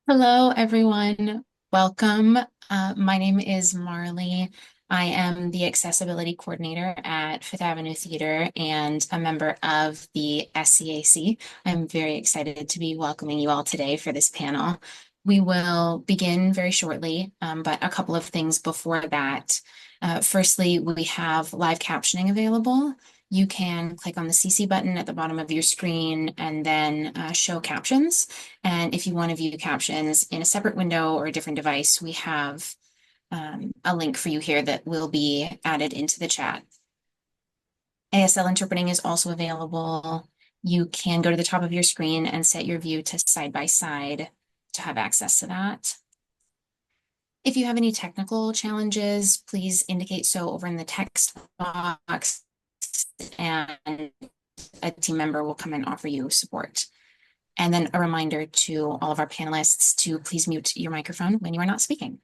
Hello, everyone. Welcome. My name is Marley. I am the accessibility coordinator at Fifth Avenue Theater and a member of the SCAC. I'm very excited to be welcoming you all today for this panel. We will begin very shortly, but a couple of things before that. Firstly, we have live captioning available. You can click on the CC button at the bottom of your screen and then show captions. And if you want to view captions in a separate window or a different device, we have a link for you here that will be added into the chat. ASL interpreting is also available. You can go to the top of your screen and set your view to side by side to have access to that. If you have any technical challenges, please indicate so over in the text box, and a team member will come and offer you support. And then a reminder to all of our panelists to please mute your microphone when you are not speaking.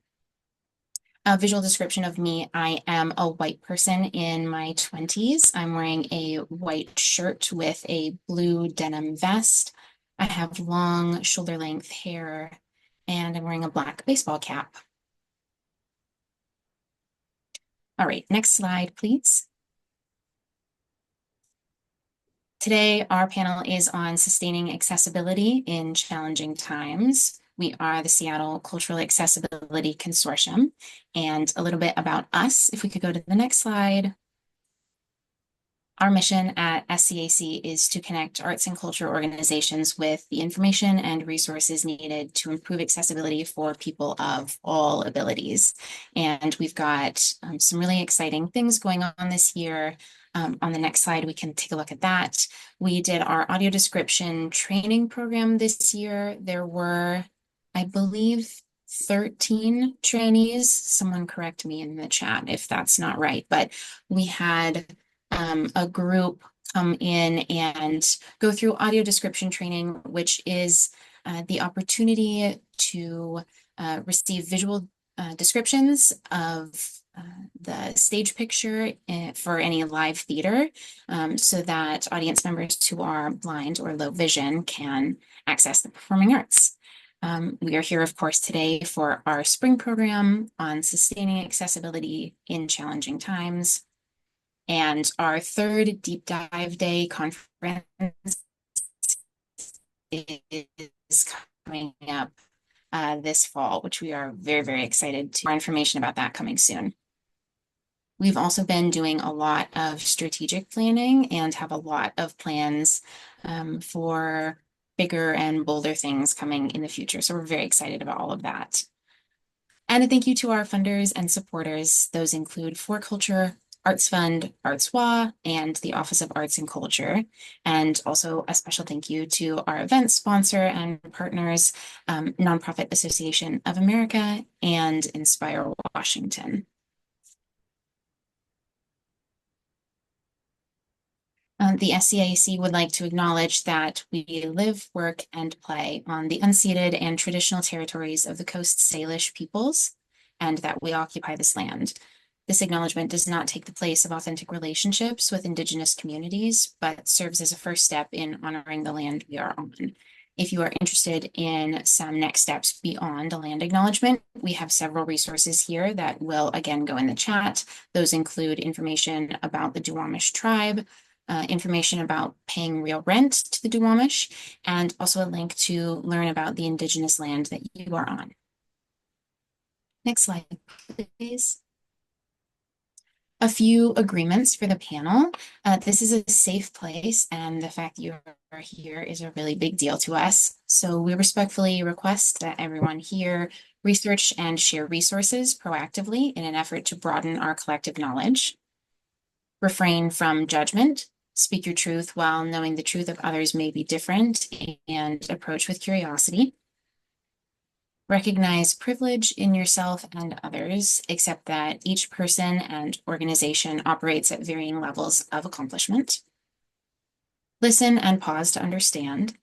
A visual description of me: I am a white person in my 20s. I'm wearing a white shirt with a blue denim vest. I have long shoulder length hair, and I'm wearing a black baseball cap. All right, next slide, please. Today, our panel is on sustaining accessibility in challenging times. We are the Seattle Cultural Accessibility Consortium. And a little bit about us, if we could go to the next slide. Our mission at SCAC is to connect arts and culture organizations with the information and resources needed to improve accessibility for people of all abilities. And we've got some really exciting things going on this year. On the next slide, we can take a look at that. We did our audio description training program this year. There were, I believe, 13 trainees. Someone correct me in the chat if that's not right, but we had a group come in and go through audio description training, which is the opportunity to receive visual descriptions of the stage picture for any live theater, so that audience members who are blind or low vision can access the performing arts. We are here, of course, today for our spring program on sustaining accessibility in challenging times. And our third deep dive day conference is coming up this fall, which we are very, very excited to. More information about that coming soon. We've also been doing a lot of strategic planning and have a lot of plans for bigger and bolder things coming in the future. So we're very excited about all of that. And a thank you to our funders and supporters. Those include For Culture, Arts Fund, Artswa, and the Office of Arts and Culture. And also a special thank you to our event sponsor and partners, Nonprofit Association of America and Inspire Washington. The SCAC would like to acknowledge that we live, work, and play on the unceded and traditional territories of the Coast Salish peoples, and that we occupy this land. This acknowledgement does not take the place of authentic relationships with Indigenous communities, but serves as a first step in honoring the land we are on. If you are interested in some next steps beyond a land acknowledgement, we have several resources here that will again go in the chat. Those include information about the Duwamish tribe, information about paying real rent to the Duwamish, and also a link to learn about the Indigenous land that you are on. Next slide, please. A few agreements for the panel. This is a safe place, and the fact that you are here is a really big deal to us. So we respectfully request that everyone here research and share resources proactively in an effort to broaden our collective knowledge. Refrain from judgment. Speak your truth while knowing the truth of others may be different, and approach with curiosity. Recognize privilege in yourself and others, accept that each person and organization operates at varying levels of accomplishment. Listen and pause to understand.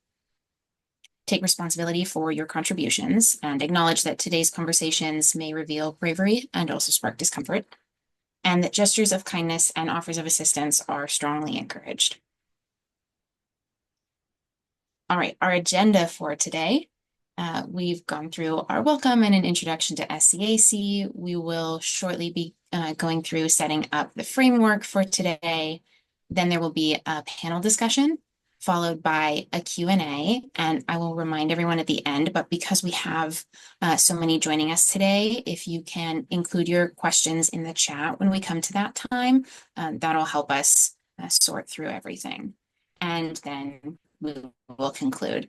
Take responsibility for your contributions and acknowledge that today's conversations may reveal bravery and also spark discomfort. and that gestures of kindness and offers of assistance are strongly encouraged. All right, our agenda for today. We've gone through our welcome and an introduction to SCAC. We will shortly be going through setting up the framework for today. Then there will be a panel discussion followed by a Q&A. And I will remind everyone at the end, but because we have so many joining us today, if you can include your questions in the chat when we come to that time, that'll help us sort through everything. And then we will conclude.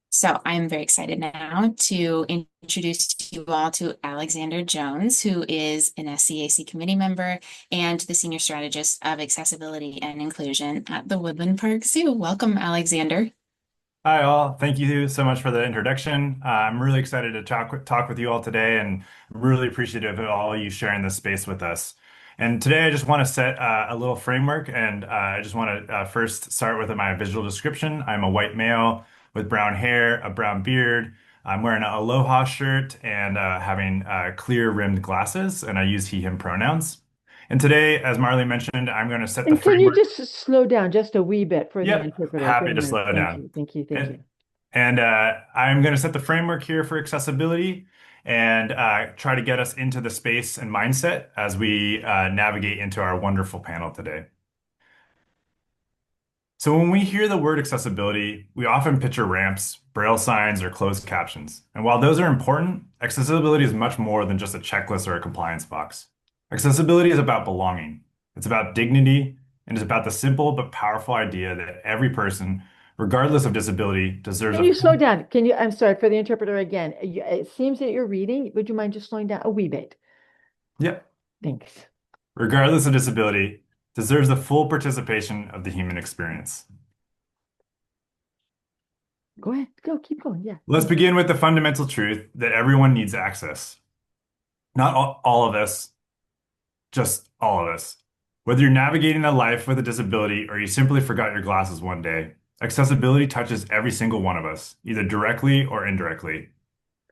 So I'm very excited now to introduce you all to Alexander Jones, who is an SCAC committee member and the Senior Strategist of Accessibility and Inclusion at the Woodland Park Zoo. Welcome, Alexander. Hi, all. Thank you so much for the introduction. I'm really excited to talk with you all today, and really appreciative of all you sharing this space with us. And today, I just want to set a little framework, and I just want to first start with my visual description. I'm a white male with brown hair, a brown beard. I'm wearing an aloha shirt and having clear rimmed glasses, and I use he/him pronouns. And today, as Marley mentioned, I'm going to set the And can you framework. just slow down just a wee bit for the Yep, interpreter? happy Good to enough. slow Thank down. you. Thank you. Thank And you. I'm going to set the framework here for accessibility and try to get us into the space and mindset as we navigate into our wonderful panel today. So when we hear the word accessibility, we often picture ramps, braille signs, or closed captions. And while those are important, accessibility is much more than just a checklist or a compliance box. Accessibility is about belonging. It's about dignity, and it's about the simple but powerful idea that every person, regardless of disability, deserves Can a you slow full. down? I'm sorry for the interpreter again. It seems that you're reading. Would you mind just slowing down a wee bit? Yep. Thanks. Regardless of disability, deserves the full participation of the human experience. Go ahead. Go. Keep going. Yeah. Let's begin with the fundamental truth that everyone needs access. Not all of us, just all of us. Whether you're navigating a life with a disability or you simply forgot your glasses one day, accessibility touches every single one of us, either directly or indirectly,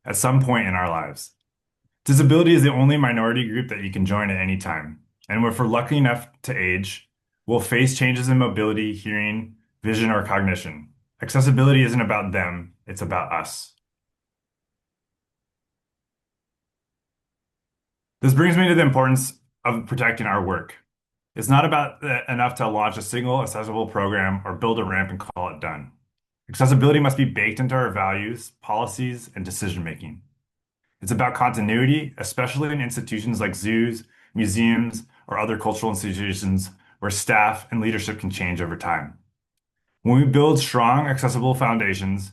at some point in our lives. Disability is the only minority group that you can join at any time. And if we're lucky enough to age, we'll face changes in mobility, hearing, vision, or cognition. Accessibility isn't about them, it's about us. This brings me to the importance of protecting our work. It's not about enough to launch a single accessible program or build a ramp and call it done. Accessibility must be baked into our values, policies, and decision making. It's about continuity, especially in institutions like zoos, museums, or other cultural institutions where staff and leadership can change over time. When we build strong, accessible foundations,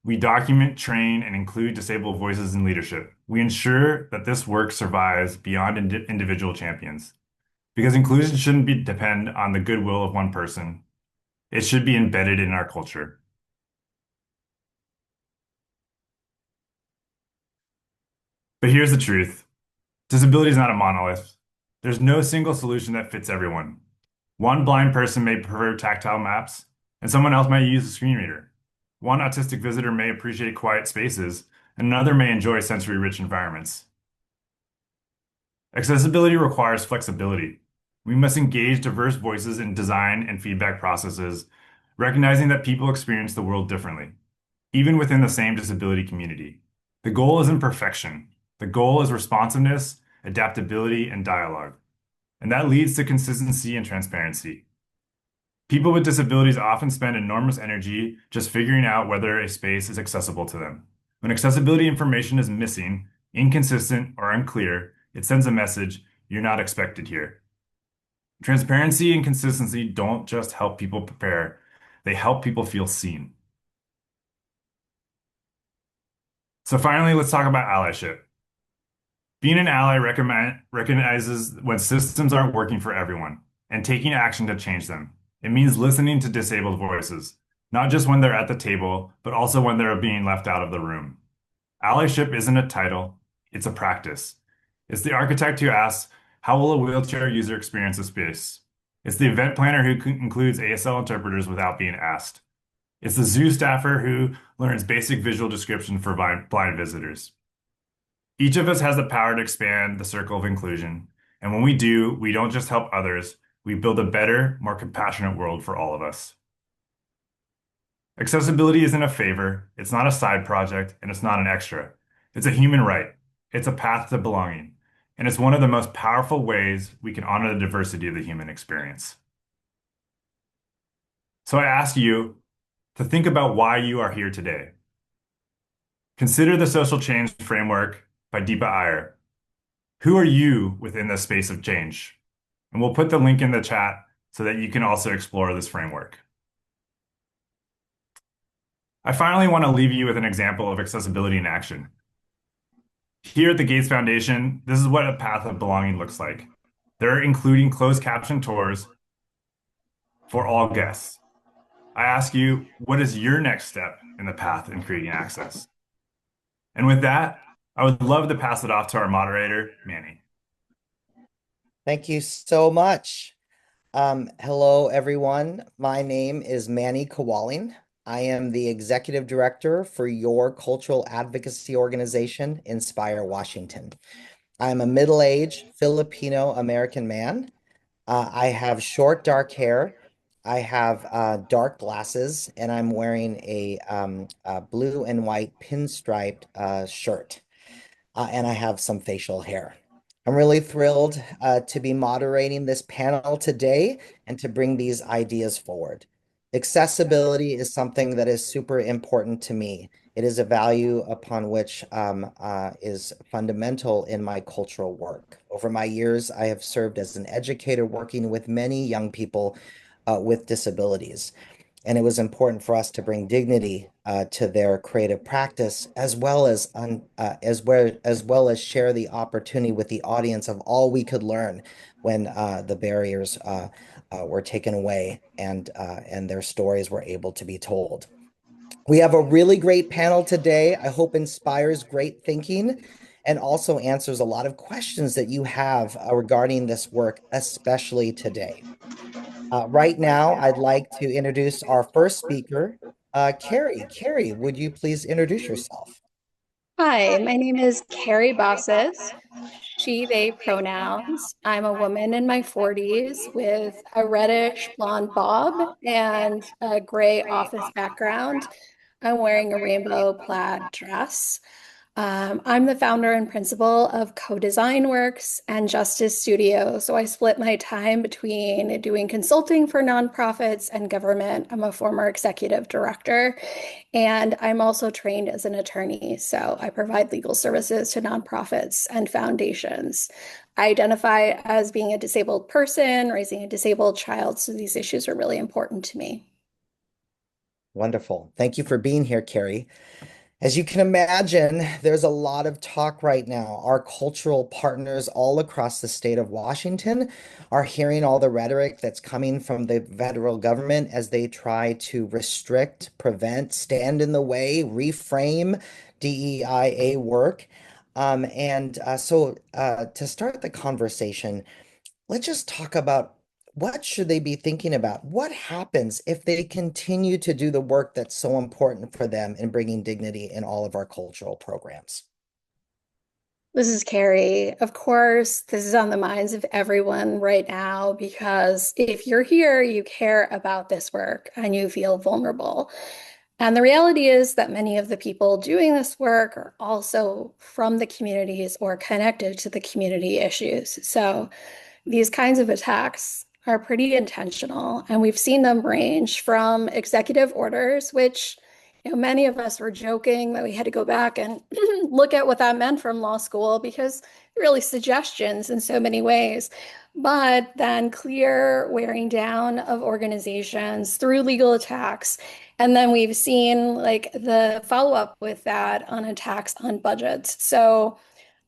we document, train, and include disabled voices in leadership. We ensure that this work survives beyond individual champions. Because inclusion shouldn't depend on the goodwill of one person. It should be embedded in our culture. But here's the truth. Disability is not a monolith. There's no single solution that fits everyone. One blind person may prefer tactile maps, and someone else may use a screen reader. One autistic visitor may appreciate quiet spaces, and another may enjoy sensory-rich environments. Accessibility requires flexibility. We must engage diverse voices in design and feedback processes, recognizing that people experience the world differently, even within the same disability community. The goal isn't perfection. The goal is responsiveness, adaptability, and dialogue. And that leads to consistency and transparency. People with disabilities often spend enormous energy just figuring out whether a space is accessible to them. When accessibility information is missing, inconsistent, or unclear, it sends a message, you're not expected here. Transparency and consistency don't just help people prepare, they help people feel seen. So finally, let's talk about allyship. Being an ally recognizes when systems aren't working for everyone and taking action to change them. It means listening to disabled voices, not just when they're at the table, but also when they're being left out of the room. Allyship isn't a title, it's a practice. It's the architect who asks, how will a wheelchair user experience a space? It's the event planner who includes ASL interpreters without being asked. It's the zoo staffer who learns basic visual description for blind visitors. Each of us has the power to expand the circle of inclusion. And when we do, we don't just help others, we build a better, more compassionate world for all of us. Accessibility isn't a favor, it's not a side project, and it's not an extra. It's a human right. It's a path to belonging. And it's one of the most powerful ways we can honor the diversity of the human experience. So I ask you to think about why you are here today. Consider the social change framework by Deepa Iyer. Who are you within the space of change? And we'll put the link in the chat so that you can also explore this framework. I finally want to leave you with an example of accessibility in action. Here at the Gates Foundation, this is what a path of belonging looks like. They're including closed caption tours for all guests. I ask you, what is your next step in the path in creating access? And with that, I would love to pass it off to our moderator, Manny. Thank you so much. Hello, everyone. My name is Manny Cawaling. I am the executive director for your cultural advocacy organization, Inspire Washington. I'm a middle-aged Filipino American man. I have short, dark hair. I have dark glasses, and I'm wearing a blue and white pinstriped shirt. And I have some facial hair. I'm really thrilled to be moderating this panel today and to bring these ideas forward. Accessibility is something that is super important to me. It is a value upon which is fundamental in my cultural work. Over my years, I have served as an educator working with many young people with disabilities. And it was important for us to bring dignity to their creative practice, as well as share the opportunity with the audience of all we could learn when the barriers were taken away and their stories were able to be told. We have a really great panel today. I hope inspires great thinking and also answers a lot of questions that you have regarding this work, especially today. Right now, I'd like to introduce our first speaker, Carrie. Carrie, would you please introduce yourself? Hi, my name is Carrie Bosses, she, they pronouns. I'm a woman in my 40s with a reddish blonde bob and a gray office background. I'm wearing a rainbow plaid dress. I'm the founder and principal of Co-Design Works and Justice Studio. So I split my time between doing consulting for nonprofits and government. I'm a former executive director, and I'm also trained as an attorney. So I provide legal services to nonprofits and foundations. I identify as being a disabled person, raising a disabled child. So these issues are really important to me. Wonderful. Thank you for being here, Carrie. As you can imagine, there's a lot of talk right now. Our cultural partners all across the state of Washington are hearing all the rhetoric that's coming from the federal government as they try to restrict, prevent, stand in the way, reframe DEIA work. So to start the conversation, let's just talk about what should they be thinking about? What happens if they continue to do the work that's so important for them in bringing dignity in all of our cultural programs? This is Carrie. Of course, this is on the minds of everyone right now because if you're here, you care about this work and you feel vulnerable. And the reality is that many of the people doing this work are also from the communities or connected to the community issues. So these kinds of attacks are pretty intentional, and we've seen them range from executive orders, which many of us were joking that we had to go back and look at what that meant from law school because really suggestions in so many ways, but then clear wearing down of organizations through legal attacks. And then we've seen like the follow-up with that on attacks on budgets. So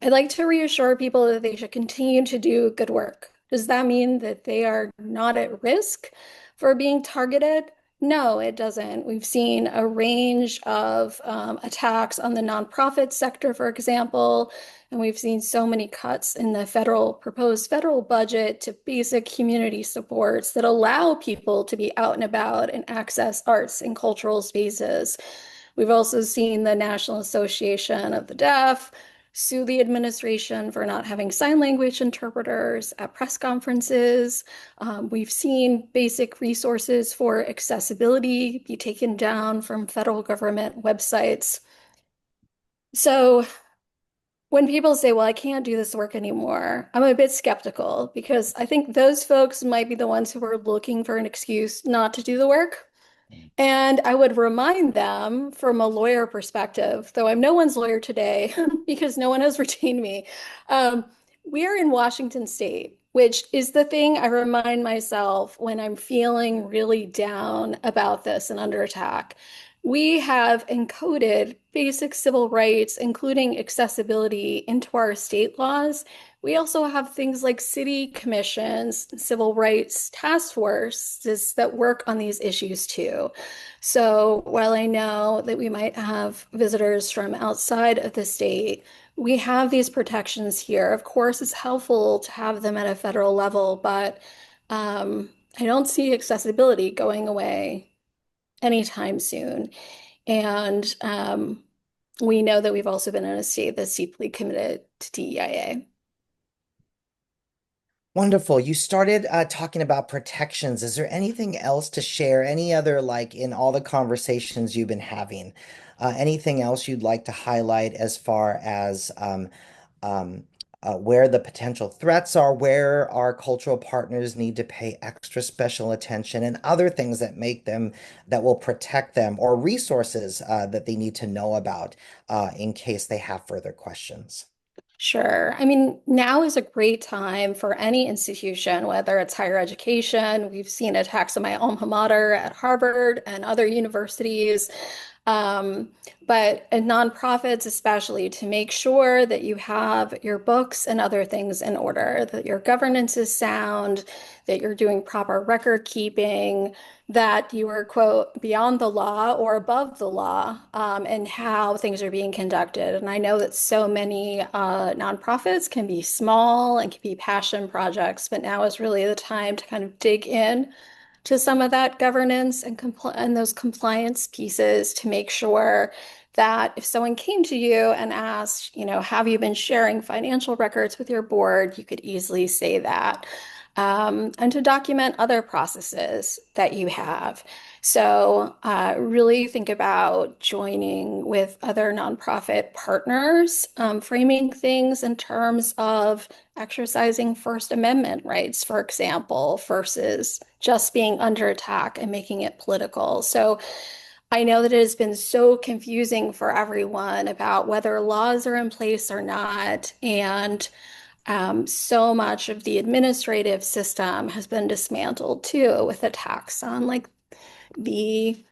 I'd like to reassure people that they should continue to do good work. Does that mean that they are not at risk for being targeted? No, it doesn't. We've seen a range of attacks on the nonprofit sector, for example, and we've seen so many cuts in the proposed federal budget to basic community supports that allow people to be out and about and access arts and cultural spaces. We've also seen the National Association of the Deaf sue the administration for not having sign language interpreters at press conferences. We've seen basic resources for accessibility be taken down from federal government websites. So when people say, well, I can't do this work anymore, I'm a bit skeptical because I think those folks might be the ones who are looking for an excuse not to do the work. And I would remind them from a lawyer perspective, though I'm no one's lawyer today because no one has retained me. Um, we are in Washington State, which is the thing I remind myself when I'm feeling really down about this and under attack. We have encoded basic civil rights, including accessibility, into our state laws. We also have things like city commissions, civil rights task forces that work on these issues too. So while I know that we might have visitors from outside of the state, we have these protections here. Of course, it's helpful to have them at a federal level, but I don't see accessibility going away anytime soon. And we know that we've also been in a state that's deeply committed to DEIA. Wonderful. You started talking about protections. Is there anything else to share? Any other, like in all the conversations you've been having, anything else you'd like to highlight as far as um, where the potential threats are, where our cultural partners need to pay extra special attention, and other things that make them, that will protect them, or resources that they need to know about in case they have further questions? Sure. I mean, now is a great time for any institution, whether it's higher education. We've seen attacks on my alma mater at Harvard and other universities, um, but in nonprofits, especially, to make sure that you have your books and other things in order, that your governance is sound, that you're doing proper record keeping, that you are, quote, beyond the law or above the law, and how things are being conducted. And I know that so many nonprofits can be small and can be passion projects, but now is really the time to kind of dig in to some of that governance and those compliance pieces to make sure that if someone came to you and asked, have you been sharing financial records with your board, you could easily say that. And to document other processes that you have. So really think about joining with other nonprofit partners, framing things in terms of exercising First Amendment rights, for example, versus just being under attack and making it political. So I know that it has been so confusing for everyone about whether laws are in place or not. And so much of the administrative system has been dismantled too, with attacks on like the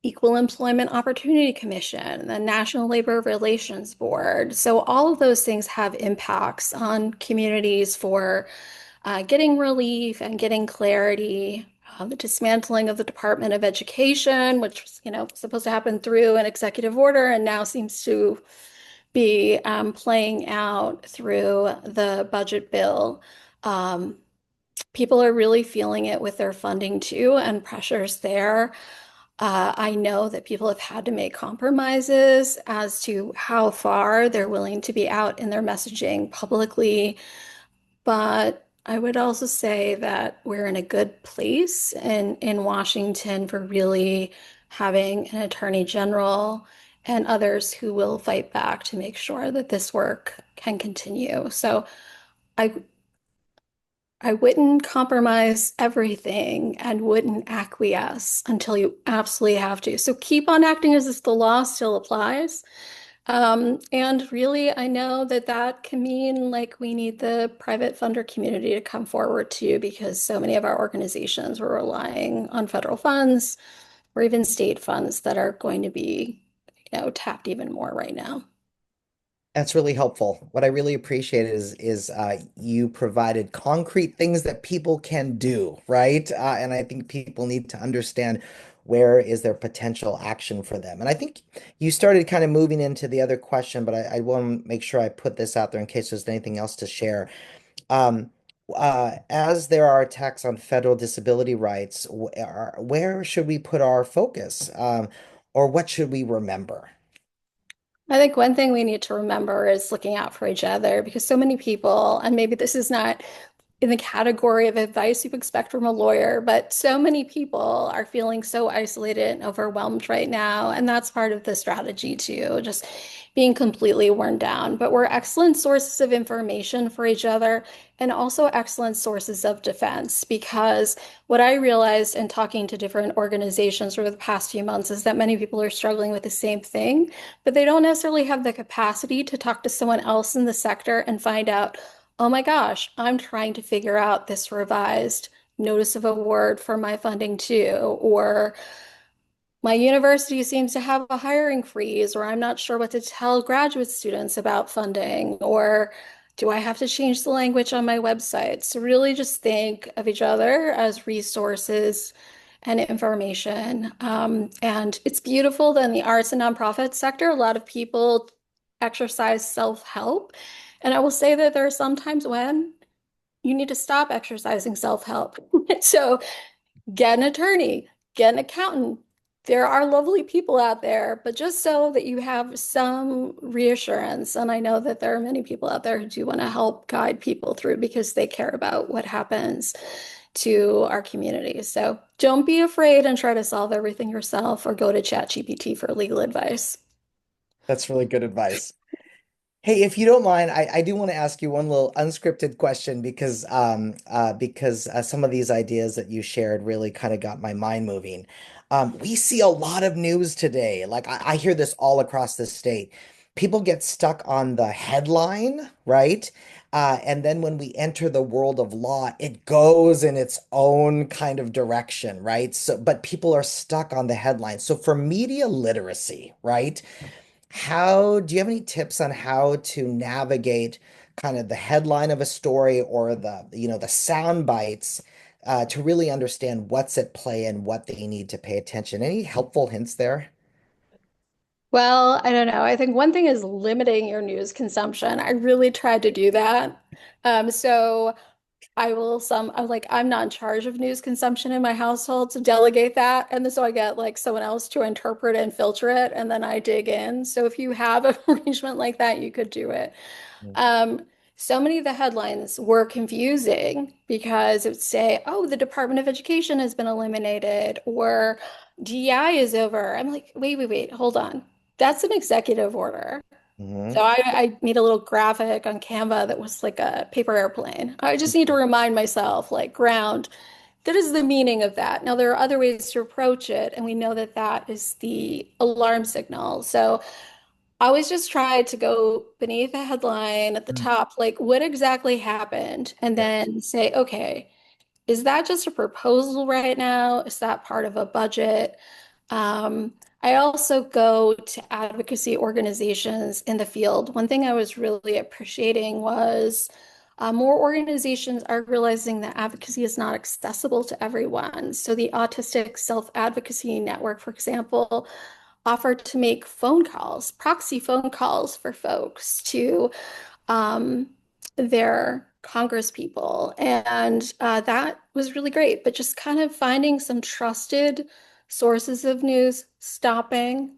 Equal Employment Opportunity Commission, the National Labor Relations Board. So all of those things have impacts on communities for getting relief and getting clarity. The dismantling of the Department of Education, which was, supposed to happen through an executive order and now seems to be playing out through the budget bill. Um, People are really feeling it with their funding too, and pressures there. I know that people have had to make compromises as to how far they're willing to be out in their messaging publicly. But I would also say that we're in a good place in Washington for really having an attorney general and others who will fight back to make sure that this work can continue. So I I wouldn't compromise everything and wouldn't acquiesce until you absolutely have to. So keep on acting as if the law still applies. And really, I know that that can mean like we need the private funder community to come forward too, because so many of our organizations were relying on federal funds or even state funds that are going to be, tapped even more right now. That's really helpful. What I really appreciate is you provided concrete things that people can do, right? And I think people need to understand where is their potential action for them. And I think you started kind of moving into the other question, but I want to make sure I put this out there in case there's anything else to share. Um, as there are attacks on federal disability rights, where should we put our focus? Or what should we remember? I think one thing we need to remember is looking out for each other because so many people, and maybe this is not in the category of advice you expect from a lawyer, but so many people are feeling so isolated and overwhelmed right now. And that's part of the strategy too, just being completely worn down. But we're excellent sources of information for each other and also excellent sources of defense because what I realized in talking to different organizations over the past few months is that many people are struggling with the same thing, but they don't necessarily have the capacity to talk to someone else in the sector and find out, oh my gosh, I'm trying to figure out this revised notice of award for my funding too, or my university seems to have a hiring freeze, or I'm not sure what to tell graduate students about funding, or do I have to change the language on my website? So really just think of each other as resources and information. And it's beautiful that in the arts and nonprofit sector, a lot of people exercise self-help. And I will say that there are some times when you need to stop exercising self-help. So get an attorney, get an accountant. There are lovely people out there, but just so that you have some reassurance. And I know that there are many people out there who do want to help guide people through because they care about what happens to our community. So don't be afraid and try to solve everything yourself or go to ChatGPT for legal advice. That's really good advice. Hey, if you don't mind, I do want to ask you one little unscripted question because some of these ideas that you shared really kind of got my mind moving. We see a lot of news today. Like I hear this all across the state. People get stuck on the headline, right? And then when we enter the world of law, it goes in its own kind of direction, right? So, but people are stuck on the headline. So for media literacy, right? How do you have any tips on how to navigate kind of the headline of a story or the sound bites to really understand what's at play and what they need to pay attention? Any helpful hints there? Well, I don't know. I think one thing is limiting your news consumption. I really tried to do that. So I'm like, I'm not in charge of news consumption in my household, so delegate that. And so I get like someone else to interpret and filter it, and then I dig in. So if you have an arrangement like that, you could do it. Mm. Um, so many of the headlines were confusing because it would say, oh, the Department of Education has been eliminated or DEI is over. I'm like, wait, hold on. That's an executive order. So Mhm. I made a little graphic on Canva that was like a paper airplane. I just need to remind myself, like, ground, that is the meaning of that. Now, there are other ways to approach it, and we know that that is the alarm signal. So I always just try to go beneath the headline at the Mm. top, like, what exactly happened? And Yeah. then say, okay, is that just a proposal right now? Is that part of a budget? Um, I also go to advocacy organizations in the field. One thing I was really appreciating was more organizations are realizing that advocacy is not accessible to everyone. So the Autistic Self-Advocacy Network, for example, offered to make phone calls, proxy phone calls for folks to um, their Congress people. And that was really great. But just kind of finding some trusted sources of news, stopping.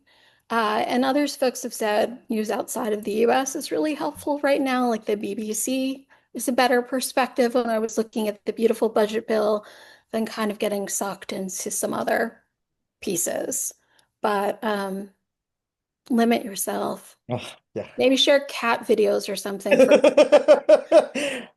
And others folks have said news outside of the US is really helpful right now, like the BBC is a better perspective when I was looking at the beautiful budget bill than kind of getting sucked into some other pieces. But limit yourself. Oh, yeah. Maybe share cat videos or something for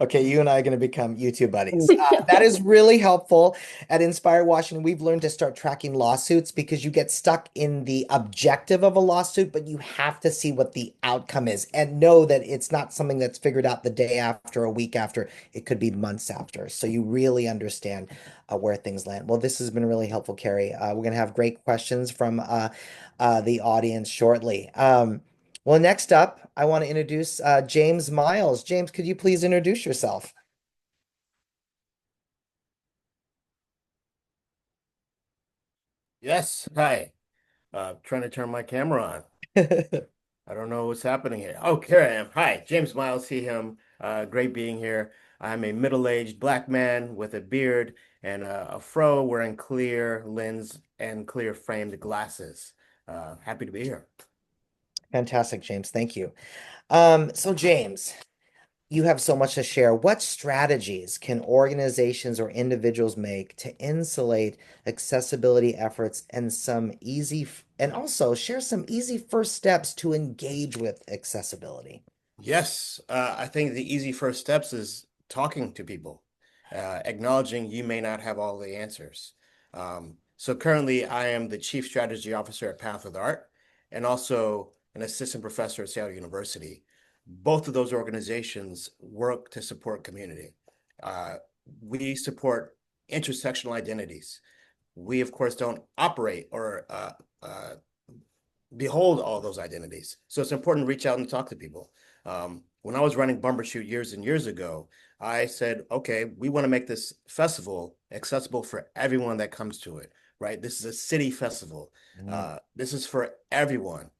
Okay, you and I are going to become YouTube buddies. That is really helpful. At Inspire Washington, we've learned to start tracking lawsuits because you get stuck in the objective of a lawsuit, but you have to see what the outcome is and know that it's not something that's figured out the day after, a week after. It could be months after. So you really understand where things land. Well, this has been really helpful, Carrie. We're going to have great questions from the audience shortly. Well, next up, I want to introduce James Miles. James, could you please introduce yourself? Yes. Hi. Trying to turn my camera on. I don't know what's happening here. Oh, here I am. Hi, James Miles, he, him. Great being here. I'm a middle-aged black man with a beard and a fro wearing clear lens and clear framed glasses. Happy to be here. Fantastic, James. Thank you. So James, you have so much to share. What strategies can organizations or individuals make to insulate accessibility efforts and and also share some easy first steps to engage with accessibility? Yes, I think the easy first steps is talking to people, acknowledging you may not have all the answers. So currently, I am the Chief Strategy Officer at Path with Art and also an assistant professor at Seattle University. Both of those organizations work to support community. Uh, we support intersectional identities. We, of course, don't operate or behold all those identities. So it's important to reach out and talk to people. When I was running Bumbershoot years and years ago, I said, okay, we want to make this festival accessible for everyone that comes to it, right? This is a city festival. This is for everyone.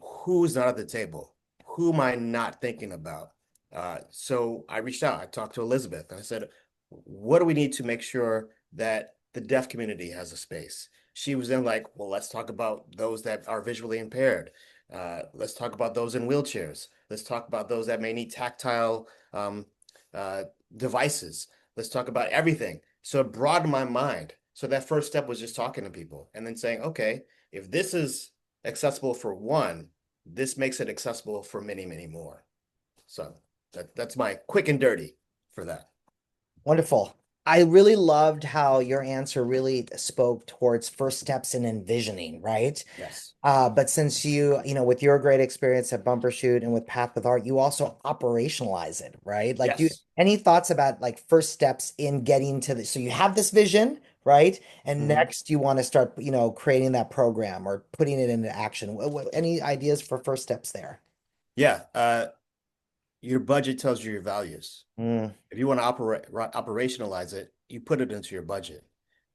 Who's not at the table? Who am I not thinking about? So I reached out. I talked to Elizabeth and I said, what do we need to make sure that the deaf community has a space? She was then like, well, let's talk about those that are visually impaired. Let's talk about those in wheelchairs. Let's talk about those that may need tactile uh, devices. Let's talk about everything. So it broadened my mind. So that first step was just talking to people and then saying, okay, if this is accessible for one, this makes it accessible for many, many more. So that's my quick and dirty for that. Wonderful. I really loved how your answer really spoke towards first steps in envisioning, right? Yes. But since with your great experience at Bumbershoot and with Path with Art, you also operationalize it, right? Like, Yes. any thoughts about like first steps in getting to so you have this vision, right? And Mhm. next you want to start, creating that program or putting it into action. Any ideas for first steps there? Yeah. Your budget tells you your values. Mm, If you want to operationalize it, you put it into your budget.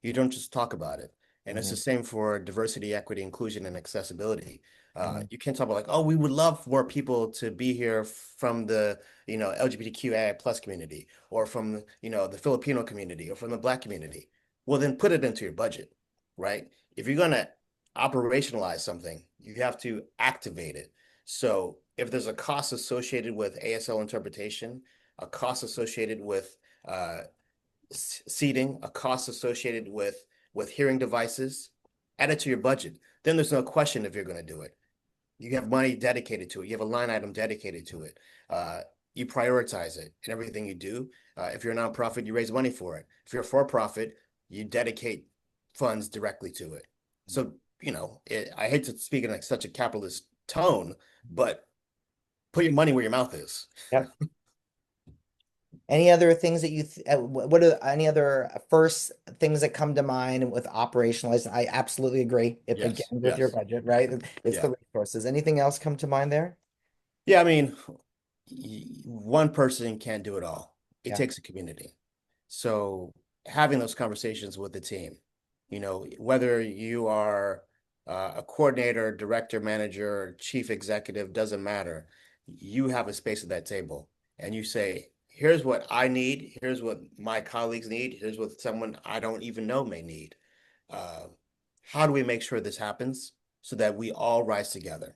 You don't just talk about it. And it's the mhm, same for diversity, equity, inclusion, and accessibility. mhm. You can't talk about like, oh, we would love more people to be here from the, LGBTQI plus community or from, the Filipino community or from the Black community. Well, then put it into your budget, right? If you're going to operationalize something, you have to activate it. So if there's a cost associated with ASL interpretation, a cost associated with uh, seating, a cost associated with hearing devices, add it to your budget. Then there's no question if you're going to do it. You have money dedicated to it. You have a line item dedicated to it. You prioritize it in everything you do. If you're a nonprofit, you raise money for it. If you're a for-profit, you dedicate funds directly to it. So, I hate to speak in like such a capitalist tone, but put your money where your mouth is. Yep. Any other things that what are any other first things that come to mind with operationalizing? I absolutely agree. It Yes, begins with your yes. budget, right? It's Yeah. the resources. Anything else come to mind there? Yeah, I mean, one person can't do it all. It Yeah. takes a community. So having those conversations with the team, whether you are a coordinator, director, manager, chief executive, doesn't matter. You have a space at that table and you say, here's what I need. Here's what my colleagues need. Here's what someone I don't even know may need. Uh, how do we make sure this happens so that we all rise together?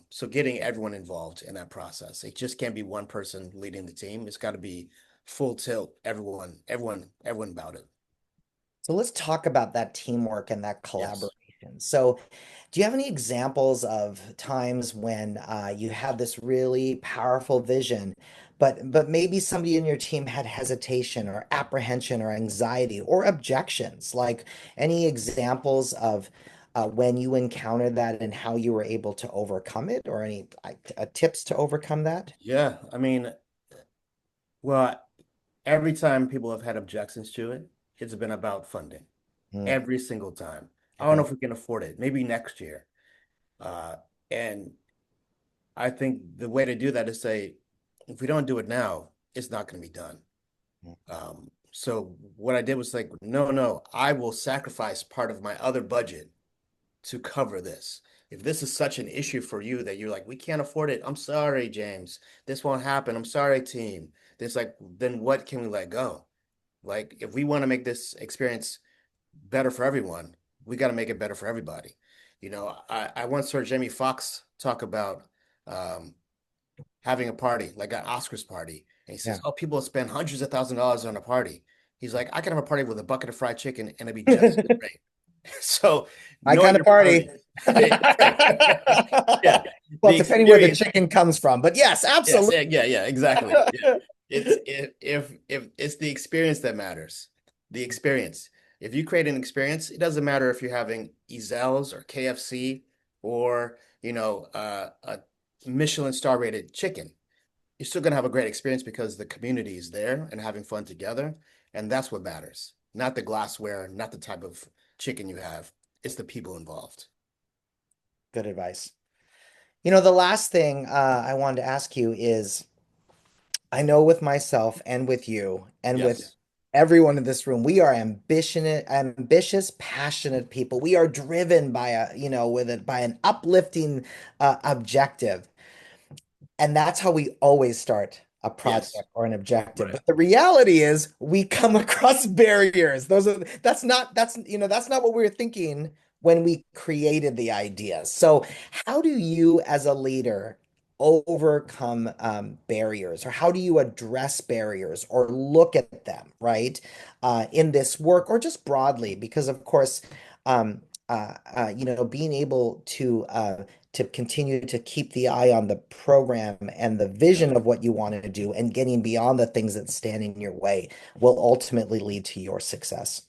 So getting everyone involved in that process. It just can't be one person leading the team. It's got to be full tilt, everyone about it. So let's talk about that teamwork and that Yes. collaboration. So, do you have any examples of times when you had this really powerful vision, but maybe somebody in your team had hesitation or apprehension or anxiety or objections? Like, any examples of when you encountered that and how you were able to overcome it, or any tips to overcome that? Yeah. I mean, well, every time people have had objections to it, it's been about funding. Mm, Every single time. I don't know okay. if we can afford it. Maybe next year. And I think the way to do that is say, if we don't do it now, it's not going to be done. Mm, So what I did was like, no, no, I will sacrifice part of my other budget to cover this. If this is such an issue for you that you're like, we can't afford it. I'm sorry, James. This won't happen. I'm sorry, team. This like, then what can we let go? Like, if we want to make this experience better for everyone, we got to make it better for everybody. I once heard Jamie Foxx talk about um, having a party, like an Oscars party. And he says, Yeah. oh, people spend hundreds of thousands of dollars on a party. He's like, I can have a party with a bucket of fried chicken and it'd be just as great. So I know kind of your party. priorities. Yeah. Well, The depending where the experience. chicken comes from, but yes, Yes, absolutely. yeah, exactly. Yeah. If it's the experience that matters. The experience. If you create an experience, it doesn't matter if you're having Ezell's or KFC or, a Michelin star rated chicken. You're still going to have a great experience because the community is there and having fun together. And that's what matters. Not the glassware, not the type of chicken you have. It's the people involved. Good advice. The last thing I wanted to ask you is, I know with myself and with you and with Yes. everyone in this room, we are ambitious, passionate people. We are driven by by an uplifting objective. And that's how we always start a project Yes. or an objective. Right. But the reality is we come across barriers. That's not what we were thinking when we created the ideas. So how do you as a leader overcome barriers, or how do you address barriers or look at them, right? In this work or just broadly, because of course, being able to continue to keep the eye on the program and the Yeah. vision of what you want to do and getting beyond the things that stand in your way will ultimately lead to your success.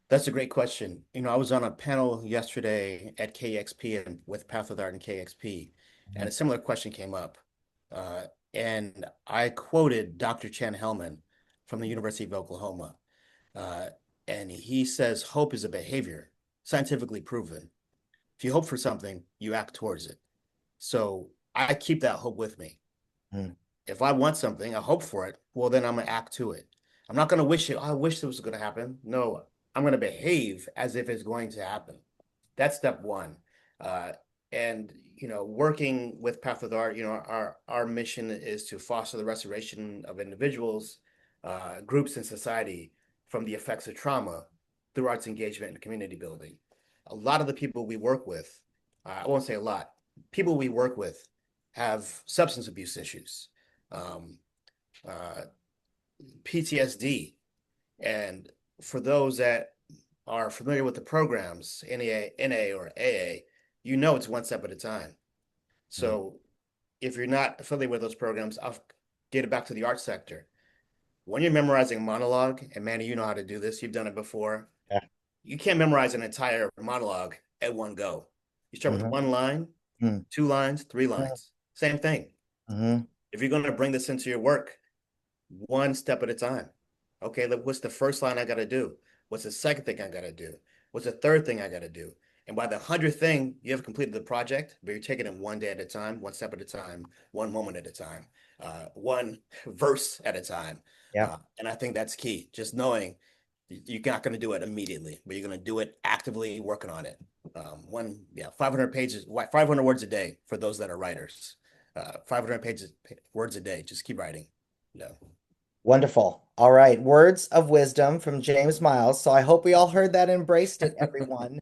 That's a great question. I was on a panel yesterday at KXP and with Path with Art and KXP, and a similar question came up. And I quoted Dr. Chan Hellman from the University of Oklahoma. Uh, and he says, hope is a behavior, scientifically proven. If you hope for something, you act towards it. So I keep that hope with me. Mm, If I want something, I hope for it, well, then I'm going to act to it. I'm not going to wish it. I wish it was going to happen. No, I'm going to behave as if it's going to happen. That's step one. Uh, and, working with Path with Art, our mission is to foster the restoration of individuals, groups, and society from the effects of trauma through arts engagement and community building. A lot of the people we work with, I won't say a lot, people we work with have substance abuse issues, um, uh, PTSD. And for those that are familiar with the programs, NA or AA, it's one step at a time. mm, So if you're not familiar with those programs, I'll get it back to the art sector. When you're memorizing a monologue, and Manny, you know how to do this, you've done it before. yeah. You can't memorize an entire monologue at one go. You start with Mhm, one line, mm, 2 lines, three mm, lines. Same thing. mhm, If you're going to bring this into your work, one step at a time. Okay, what's the first line I got to do? What's the second thing I got to do? What's the third thing I got to do? And by the 100th thing, you have completed the project, but you're taking it one day at a time, one step at a time, one moment at a time, one verse at a time. yeah. And I think that's key. Just knowing you're not going to do it immediately, but you're going to do it actively, working on it. 500 pages, 500 words a day for those that are writers. 500 words a day. Just keep writing. No. Wonderful. All right. Words of wisdom from James Miles. So I hope we all heard that, embraced it, everyone.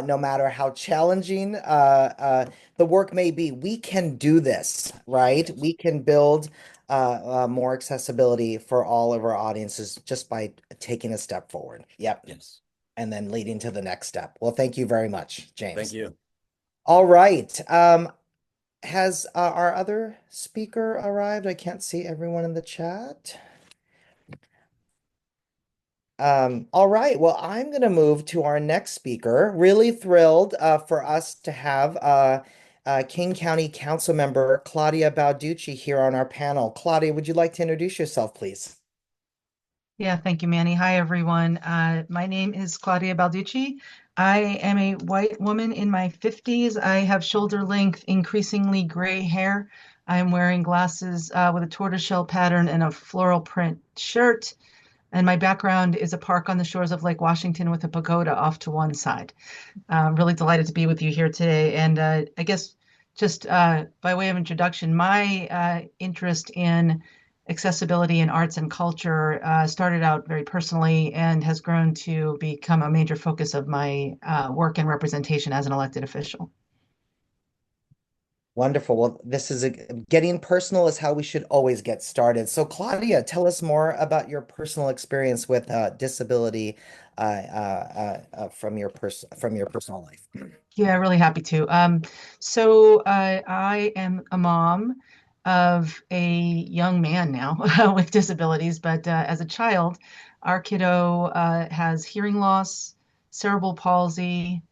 No matter how challenging the work may be, we can do this, right? Yes. We can build more accessibility for all of our audiences just by taking a step forward. Yep. Yes. And then leading to the next step. Well, thank you very much, Thank James. you. All right. Has our other speaker arrived? I can't see everyone in the chat. All right. Well, I'm going to move to our next speaker. Really thrilled for us to have King County Council Member Claudia Balducci here on our panel. Claudia, would you like to introduce yourself, please? Yeah, thank you, Manny. Hi, everyone. My name is Claudia Balducci. I am a white woman in my 50s. I have shoulder length, increasingly gray hair. I'm wearing glasses with a tortoiseshell pattern and a floral print shirt. And my background is a park on the shores of Lake Washington with a pagoda off to one side. I'm really delighted to be with you here today. And I guess just by way of introduction, my interest in accessibility in arts and culture started out very personally and has grown to become a major focus of my work and representation as an elected official. Wonderful. Well, getting personal is how we should always get started. So, Claudia, tell us more about your personal experience with disability from from your personal life. Yeah, really happy to. So I am a mom of a young man now with disabilities, but as a child, our kiddo has hearing loss, cerebral palsy,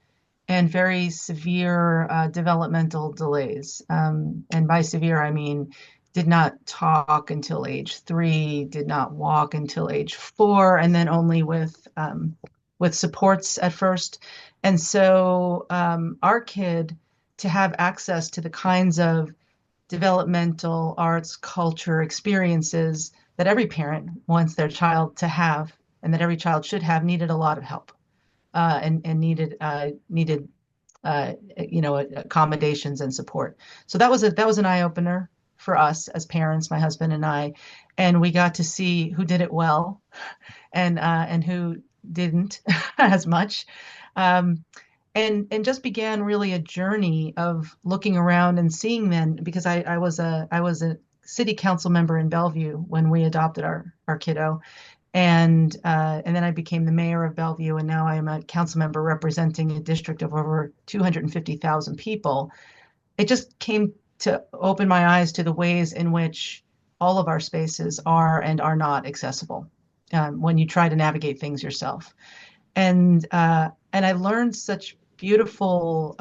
and very severe developmental delays. And by severe, I mean did not talk until age 3, did not walk until age 4, and then only with supports at first. And so our kid to have access to the kinds of developmental arts, culture experiences that every parent wants their child to have and that every child should have needed a lot of help and needed accommodations and support. So that was an eye opener for us as parents, my husband and I, and we got to see who did it well and who didn't as much. Um, and just began really a journey of looking around and seeing then because I was a city council member in Bellevue when we adopted our kiddo, and then I became the mayor of Bellevue, and now I am a council member representing a district of over 250,000 people. It just came to open my eyes to the ways in which all of our spaces are and are not accessible when you try to navigate things yourself. And I learned such beautiful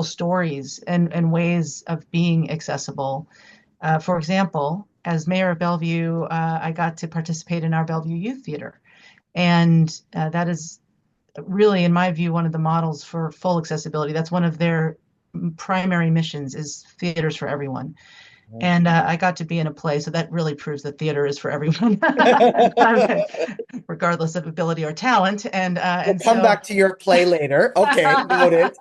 stories and ways of being accessible. For example, as mayor of Bellevue, I got to participate in our Bellevue Youth Theater. And that is really, in my view, one of the models for full accessibility. That's one of their primary missions is theaters for everyone. And I got to be in a play, so that really proves that theater is for everyone, regardless of ability or talent. We'll come back to your play later. Okay, noted.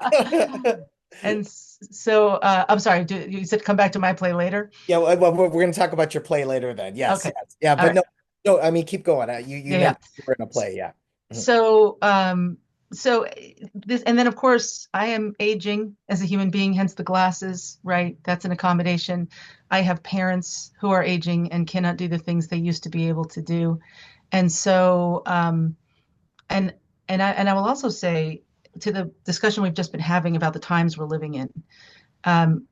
And so, I'm sorry, you said come back to my play later? Yeah, well, we're going to talk about your play later then. Yes, okay. Yes. Yeah, but right. no, I mean, keep going. You mentioned you were in a play, yeah. So, this, and then of course I am aging as a human being, hence the glasses, right? That's an accommodation. I have parents who are aging and cannot do the things they used to be able to do. And so, and I will also say to the discussion we've just been having about the times we're living in,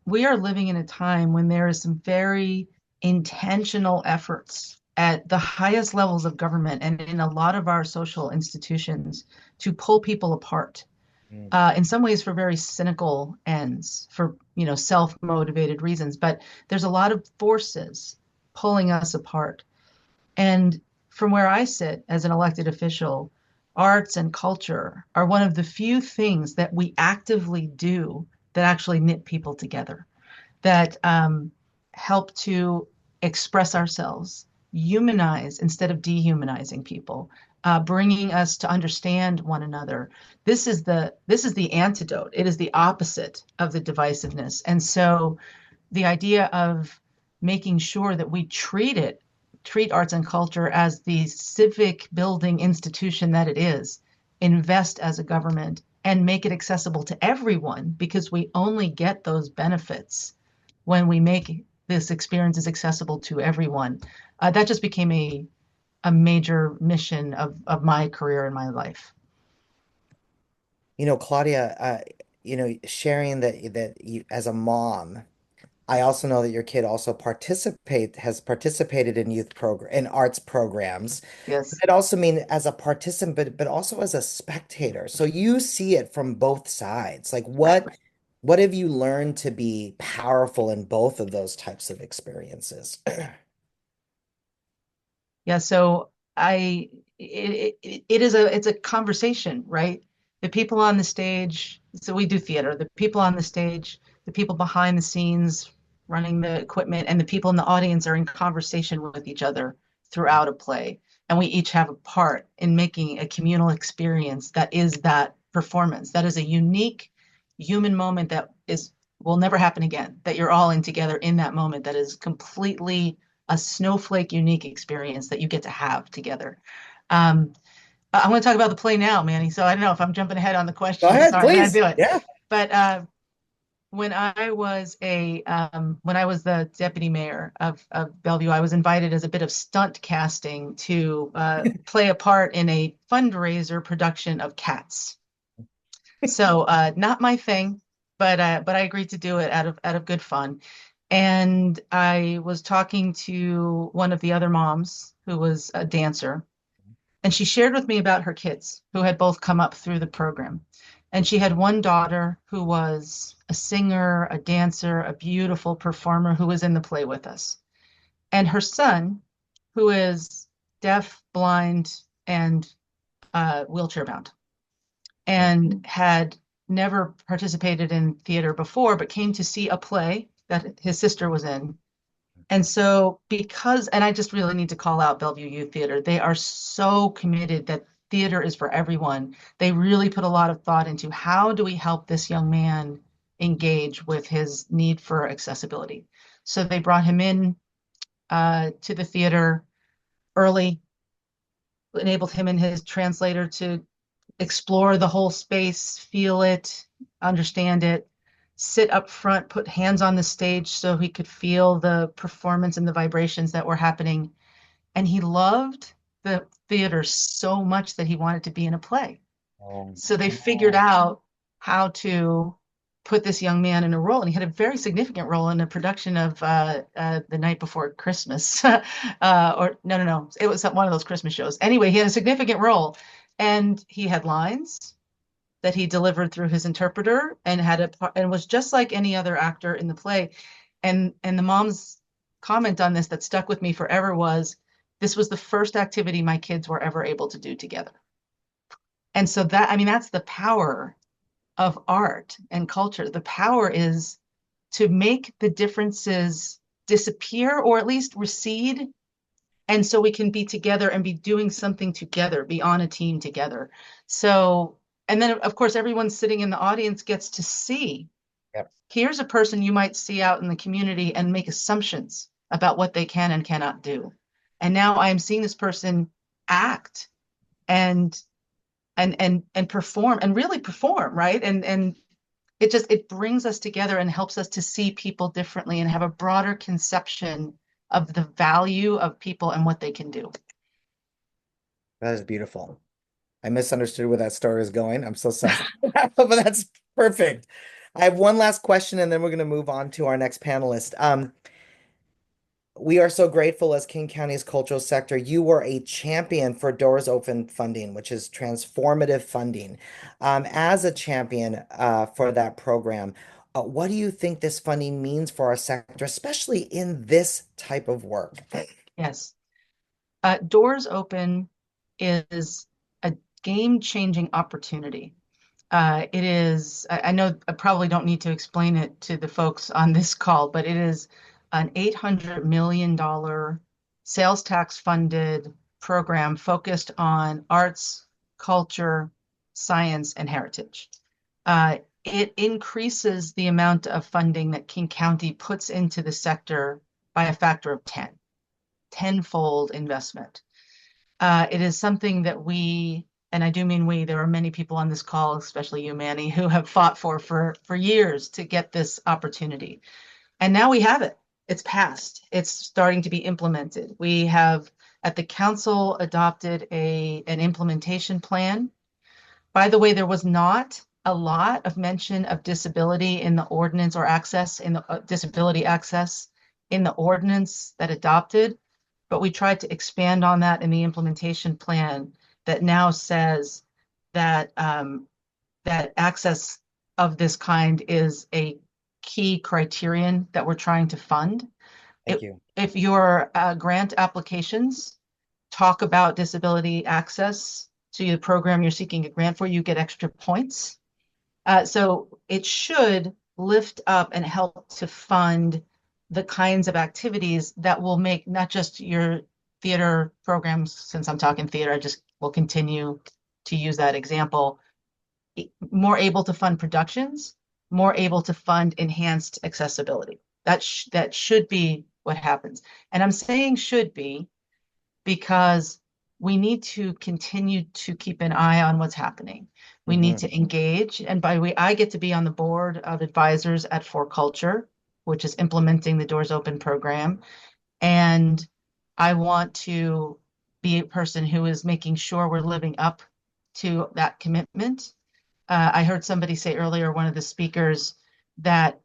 we are living in a time when there is some very intentional efforts at the highest levels of government and in a lot of our social institutions to pull people apart. In some ways for very cynical ends, for self-motivated reasons, but there's a lot of forces pulling us apart. And from where I sit as an elected official, arts and culture are one of the few things that we actively do that actually knit people together, that help to express ourselves, humanize instead of dehumanizing people, bringing us to understand one another. This is the antidote. It is the opposite of the divisiveness. And so the idea of making sure that we treat arts and culture as the civic building institution that it is, invest as a government, and make it accessible to everyone, because we only get those benefits when we make this experience as accessible to everyone. That just became a major mission of my career and my life. Claudia, sharing that you as a mom, I also know that your kid also has participated in arts programs. Yes. It also mean as a participant, but also as a spectator. So you see it from both sides. Like what have you learned to be powerful in both of those types of experiences? Yeah, so it's a conversation, right? The people on the stage, so we do theater, the people on the stage, the people behind the scenes running the equipment, and the people in the audience are in conversation with each other throughout a play. And we each have a part in making a communal experience that is that performance. That is a unique human moment that will never happen again, that you're all in together in that moment that is completely a snowflake unique experience that you get to have together. Um, I want to talk about the play now, Manny. So I don't know if I'm jumping ahead on the Go question. ahead, Sorry, I gotta please. do it. Yeah. But when I was the deputy mayor of Bellevue, I was invited as a bit of stunt casting to play a part in a fundraiser production of Cats. So not my thing, but I agreed to do it out of good fun. And I was talking to one of the other moms who was a dancer, and she shared with me about her kids who had both come up through the program. And she had one daughter who was a singer, a dancer, a beautiful performer who was in the play with us. And her son, who is deaf, blind, and wheelchair bound, and had never participated in theater before, but came to see a play that his sister was in. And so, and I just really need to call out Bellevue Youth Theater, they are so committed that theater is for everyone. They really put a lot of thought into how do we help this young man engage with his need for accessibility. So they brought him in to the theater early, enabled him and his translator to explore the whole space, feel it, understand it, sit up front, put hands on the stage so he could feel the performance and the vibrations that were happening. And he loved the theater so much that he wanted to be in a play. So they figured out how to put this young man in a role, and he had a very significant role in a production of The Night Before Christmas, or no, it was one of those Christmas shows. Anyway, he had a significant role, and he had lines that he delivered through his interpreter, and was just like any other actor in the play. And the mom's comment on this that stuck with me forever was, "This was the first activity my kids were ever able to do together." And so that's the power of art and culture. The power is to make the differences disappear or at least recede. And so we can be together and be doing something together, be on a team together. So, and then of course, everyone sitting in the audience gets to see, Yep. Here's a person you might see out in the community and make assumptions about what they can and cannot do. And now I am seeing this person act and perform and really perform, right? And it brings us together and helps us to see people differently and have a broader conception of the value of people and what they can do. That is beautiful. I misunderstood where that story is going. I'm so sorry. But that's perfect. I have one last question, and then we're going to move on to our next panelist. We are so grateful as King County's cultural sector. You were a champion for Doors Open funding, which is transformative funding. As a champion for that program, what do you think this funding means for our sector, especially in this type of work? Yes. Doors Open is a game-changing opportunity. It is, I know I probably don't need to explain it to the folks on this call, but it is an $800 million sales tax funded program focused on arts, culture, science, and heritage. It increases the amount of funding that King County puts into the sector by a factor of 10, tenfold investment. It is something that and I do mean we, there are many people on this call, especially you, Manny, who have fought for years to get this opportunity. And now we have it. It's passed. It's starting to be implemented. We have, at the council, adopted an implementation plan. By the way, there was not a lot of mention of disability in the ordinance or access in the disability access in the ordinance that adopted, but we tried to expand on that in the implementation plan that now says that that access of this kind is a key criterion that we're trying to fund. Thank you. If your grant applications talk about disability access to the program you're seeking a grant for, you get extra points. So it should lift up and help to fund the kinds of activities that will make not just your theater programs, since I'm talking theater, I just will continue to use that example, more able to fund productions, more able to fund enhanced accessibility. That should be what happens. And I'm saying should be because we need to continue to keep an eye on what's happening. We need to engage. And by the way, I get to be on the board of advisors at For Culture, which is implementing the Doors Open program. And I want to be a person who is making sure we're living up to that commitment. I heard somebody say earlier, one of the speakers, that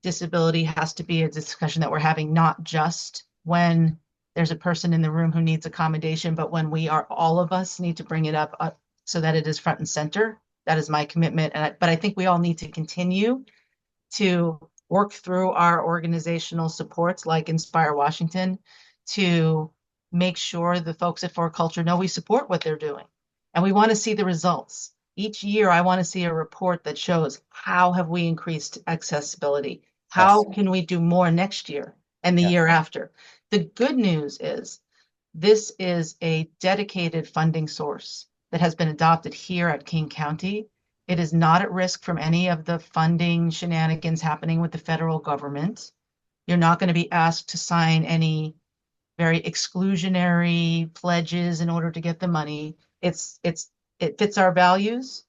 disability has to be a discussion that we're having not just when there's a person in the room who needs accommodation, but when we are, all of us need to bring it up so that it is front and center. That is my commitment. But I think we all need to continue to work through our organizational supports like Inspire Washington to make sure the folks at For Culture know we support what they're doing. And we want to see the results. Each year, I want to see a report that shows how have we increased accessibility? How can we do more next year and the year after? The good news is this is a dedicated funding source that has been adopted here at King County. It is not at risk from any of the funding shenanigans happening with the federal government. You're not going to be asked to sign any very exclusionary pledges in order to get the money. It fits our values,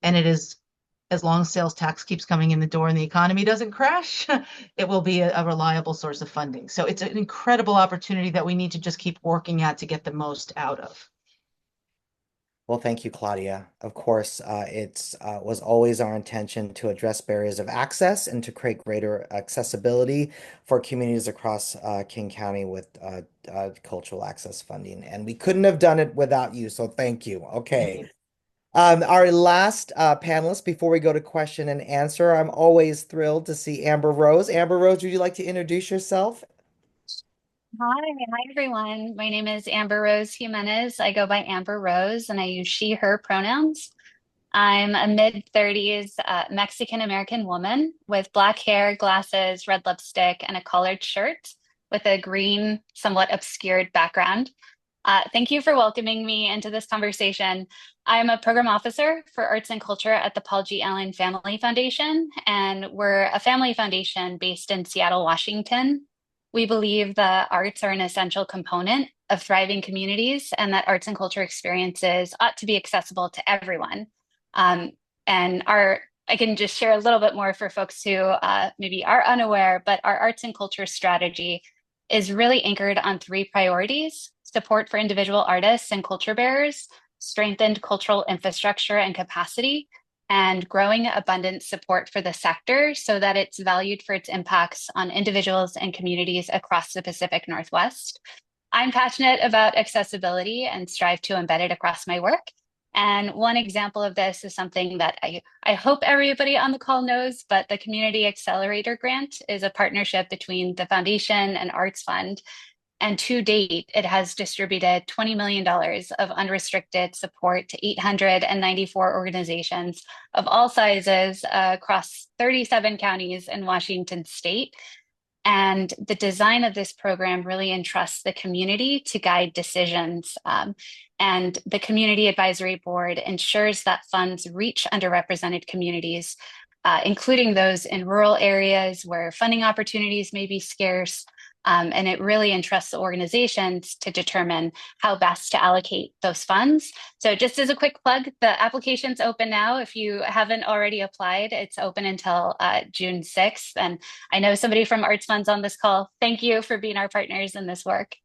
and it is, as long as sales tax keeps coming in the door and the economy doesn't crash, it will be a reliable source of funding. So it's an incredible opportunity that we need to just keep working at to get the most out of. Well, thank you, Claudia. Of course, it was always our intention to address barriers of access and to create greater accessibility for communities across King County with cultural access funding. And we couldn't have done it without you, so thank you. Okay. Our last panelist before we go to question and answer, I'm always thrilled to see Amber Rose. Amber Rose, would you like to introduce yourself? Hi everyone. My name is Amber Rose Jimenez. I go by Amber Rose and I use she, her pronouns. I'm a mid-30s Mexican American woman with black hair, glasses, red lipstick, and a collared shirt with a green, somewhat obscured background. Thank you for welcoming me into this conversation. I'm a program officer for arts and culture at the Paul G. Allen Family Foundation, and we're a family foundation based in Seattle, Washington. We believe the arts are an essential component of thriving communities and that arts and culture experiences ought to be accessible to everyone. And I can just share a little bit more for folks who maybe are unaware, but our arts and culture strategy is really anchored on three priorities: support for individual artists and culture bearers, strengthened cultural infrastructure and capacity, and growing abundant support for the sector so that it's valued for its impacts on individuals and communities across the Pacific Northwest. I'm passionate about accessibility and strive to embed it across my work. And one example of this is something that I hope everybody on the call knows, but the Community Accelerator Grant is a partnership between the Foundation and Arts Fund. And to date, it has distributed $20 million of unrestricted support to 894 organizations of all sizes across 37 counties in Washington state. And the design of this program really entrusts the community to guide decisions. And the Community Advisory Board ensures that funds reach underrepresented communities, including those in rural areas where funding opportunities may be scarce. And it really entrusts the organizations to determine how best to allocate those funds. So just as a quick plug, the application's open now. If you haven't already applied, it's open until June 6th. And I know somebody from Arts Funds on this call. Thank you for being our partners in this work.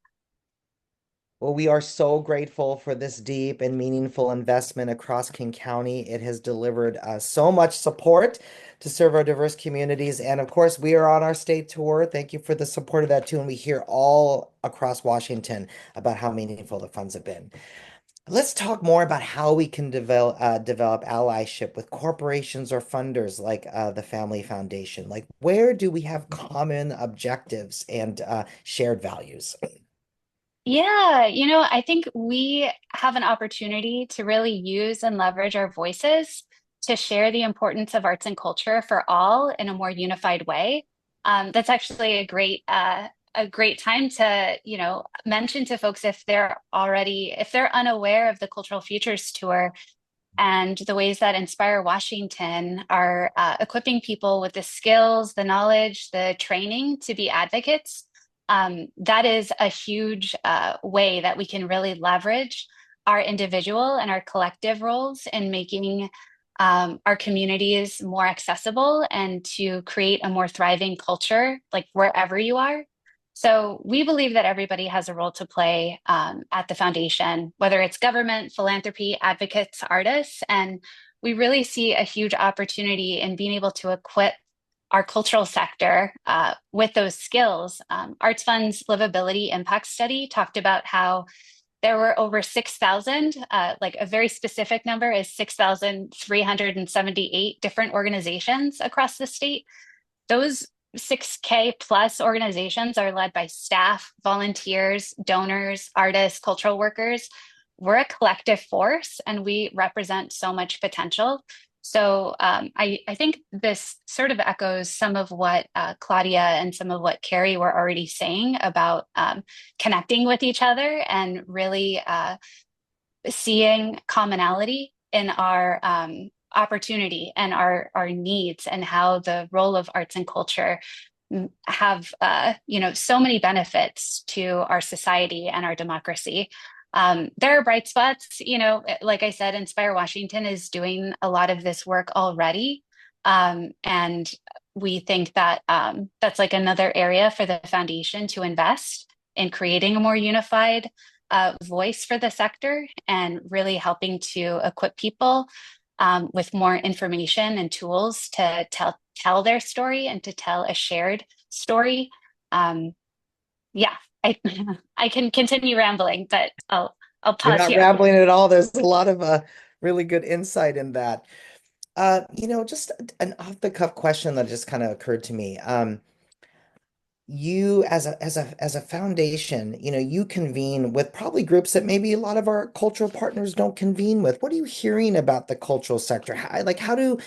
Well, we are so grateful for this deep and meaningful investment across King County. It has delivered so much support to serve our diverse communities. And of course, we are on our state tour. Thank you for the support of that too. And we hear all across Washington about how meaningful the funds have been. Let's talk more about how we can develop allyship with corporations or funders like the Family Foundation. Like, where do we have common objectives and shared values? Yeah, I think we have an opportunity to really use and leverage our voices to share the importance of arts and culture for all in a more unified way. That's actually a great time to, mention to folks if they're unaware of the Cultural Futures Tour and the ways that Inspire Washington are equipping people with the skills, the knowledge, the training to be advocates that is a huge way that we can really leverage our individual and our collective roles in making our communities more accessible and to create a more thriving culture, like wherever you are. So we believe that everybody has a role to play at the foundation, whether it's government, philanthropy, advocates, artists, and we really see a huge opportunity in being able to equip our cultural sector with those skills. Arts Fund's livability impact study talked about how there were over 6,000, like a very specific number is 6,378 different organizations across the state. Those 6K plus organizations are led by staff, volunteers, donors, artists, cultural workers. We're a collective force and we represent so much potential. So I think this sort of echoes some of what Claudia and some of what Carrie were already saying about connecting with each other and really seeing commonality in our opportunity and our needs and how the role of arts and culture have so many benefits to our society and our democracy. There are bright spots, like I said, Inspire Washington is doing a lot of this work already. And we think that that's like another area for the foundation to invest in creating a more unified voice for the sector and really helping to equip people with more information and tools to tell their story and to tell a shared story. Yeah, I I can continue rambling, but I'll You're pause not here. rambling at all. There's a lot of really good insight in that. Just an off-the-cuff question that just kind of occurred to me. You as a foundation, you convene with probably groups that maybe a lot of our cultural partners don't convene with. What are you hearing about the cultural sector? How do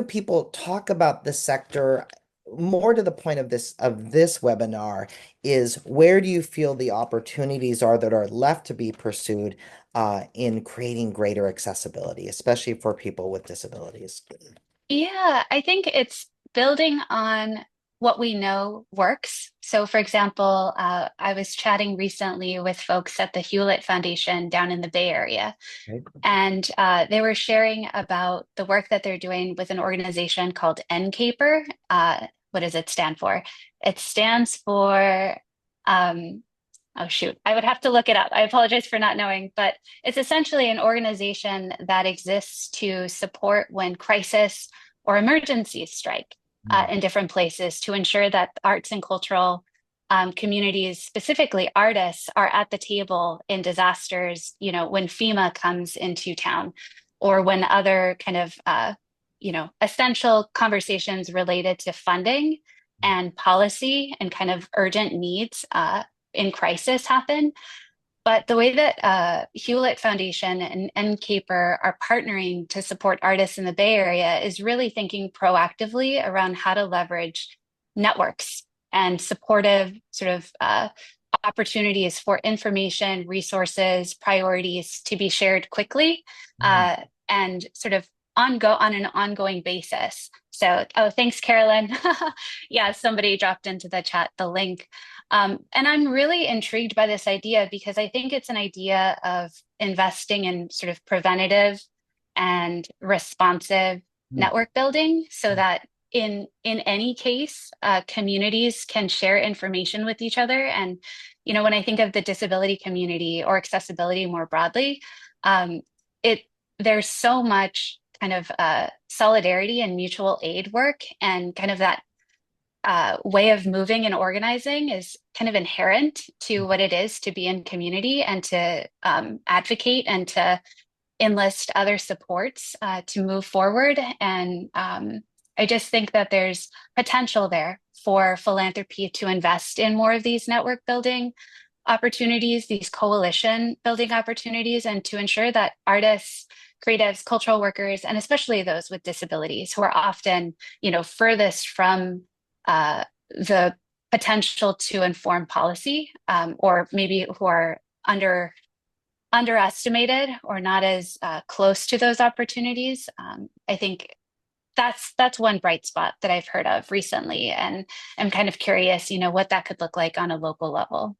people talk about the sector? More to the point of this webinar is, where do you feel the opportunities are that are left to be pursued in creating greater accessibility, especially for people with disabilities? Yeah, I think it's building on what we know works. So, for example, I was chatting recently with folks at the Hewlett Foundation down in the Bay Area, Right? and they were sharing about the work that they're doing with an organization called NCAPER. What does it stand for? It stands for, oh shoot, I would have to look it up. I apologize for not knowing, but it's essentially an organization that exists to support when crisis or emergencies strike in different places to ensure that arts and cultural communities, specifically artists, are at the table in disasters, when FEMA comes into town or when other kind of, essential conversations related to funding and policy and kind of urgent needs in crisis happen. But the way that Hewlett Foundation and NCAPER are partnering to support artists in the Bay Area is really thinking proactively around how to leverage networks and supportive sort of opportunities for information, resources, priorities to be shared quickly and sort of on an ongoing basis. So, oh, thanks, Carolyn. Yeah, somebody dropped into the chat the link. And I'm really intrigued by this idea because I think it's an idea of investing in sort of preventative and responsive network building so that in any case, communities can share information with each other. And, when I think of the disability community or accessibility more broadly, there's so much kind of solidarity and mutual aid work, and kind of that way of moving and organizing is kind of inherent to what it is to be in community and to advocate and to enlist other supports to move forward. And I just think that there's potential there for philanthropy to invest in more of these network building opportunities, these coalition building opportunities, and to ensure that artists, creatives, cultural workers, and especially those with disabilities who are often, furthest from the potential to inform policy, or maybe who are underestimated or not as close to those opportunities. I think that's one bright spot that I've heard of recently, and I'm kind of curious, what that could look like on a local level.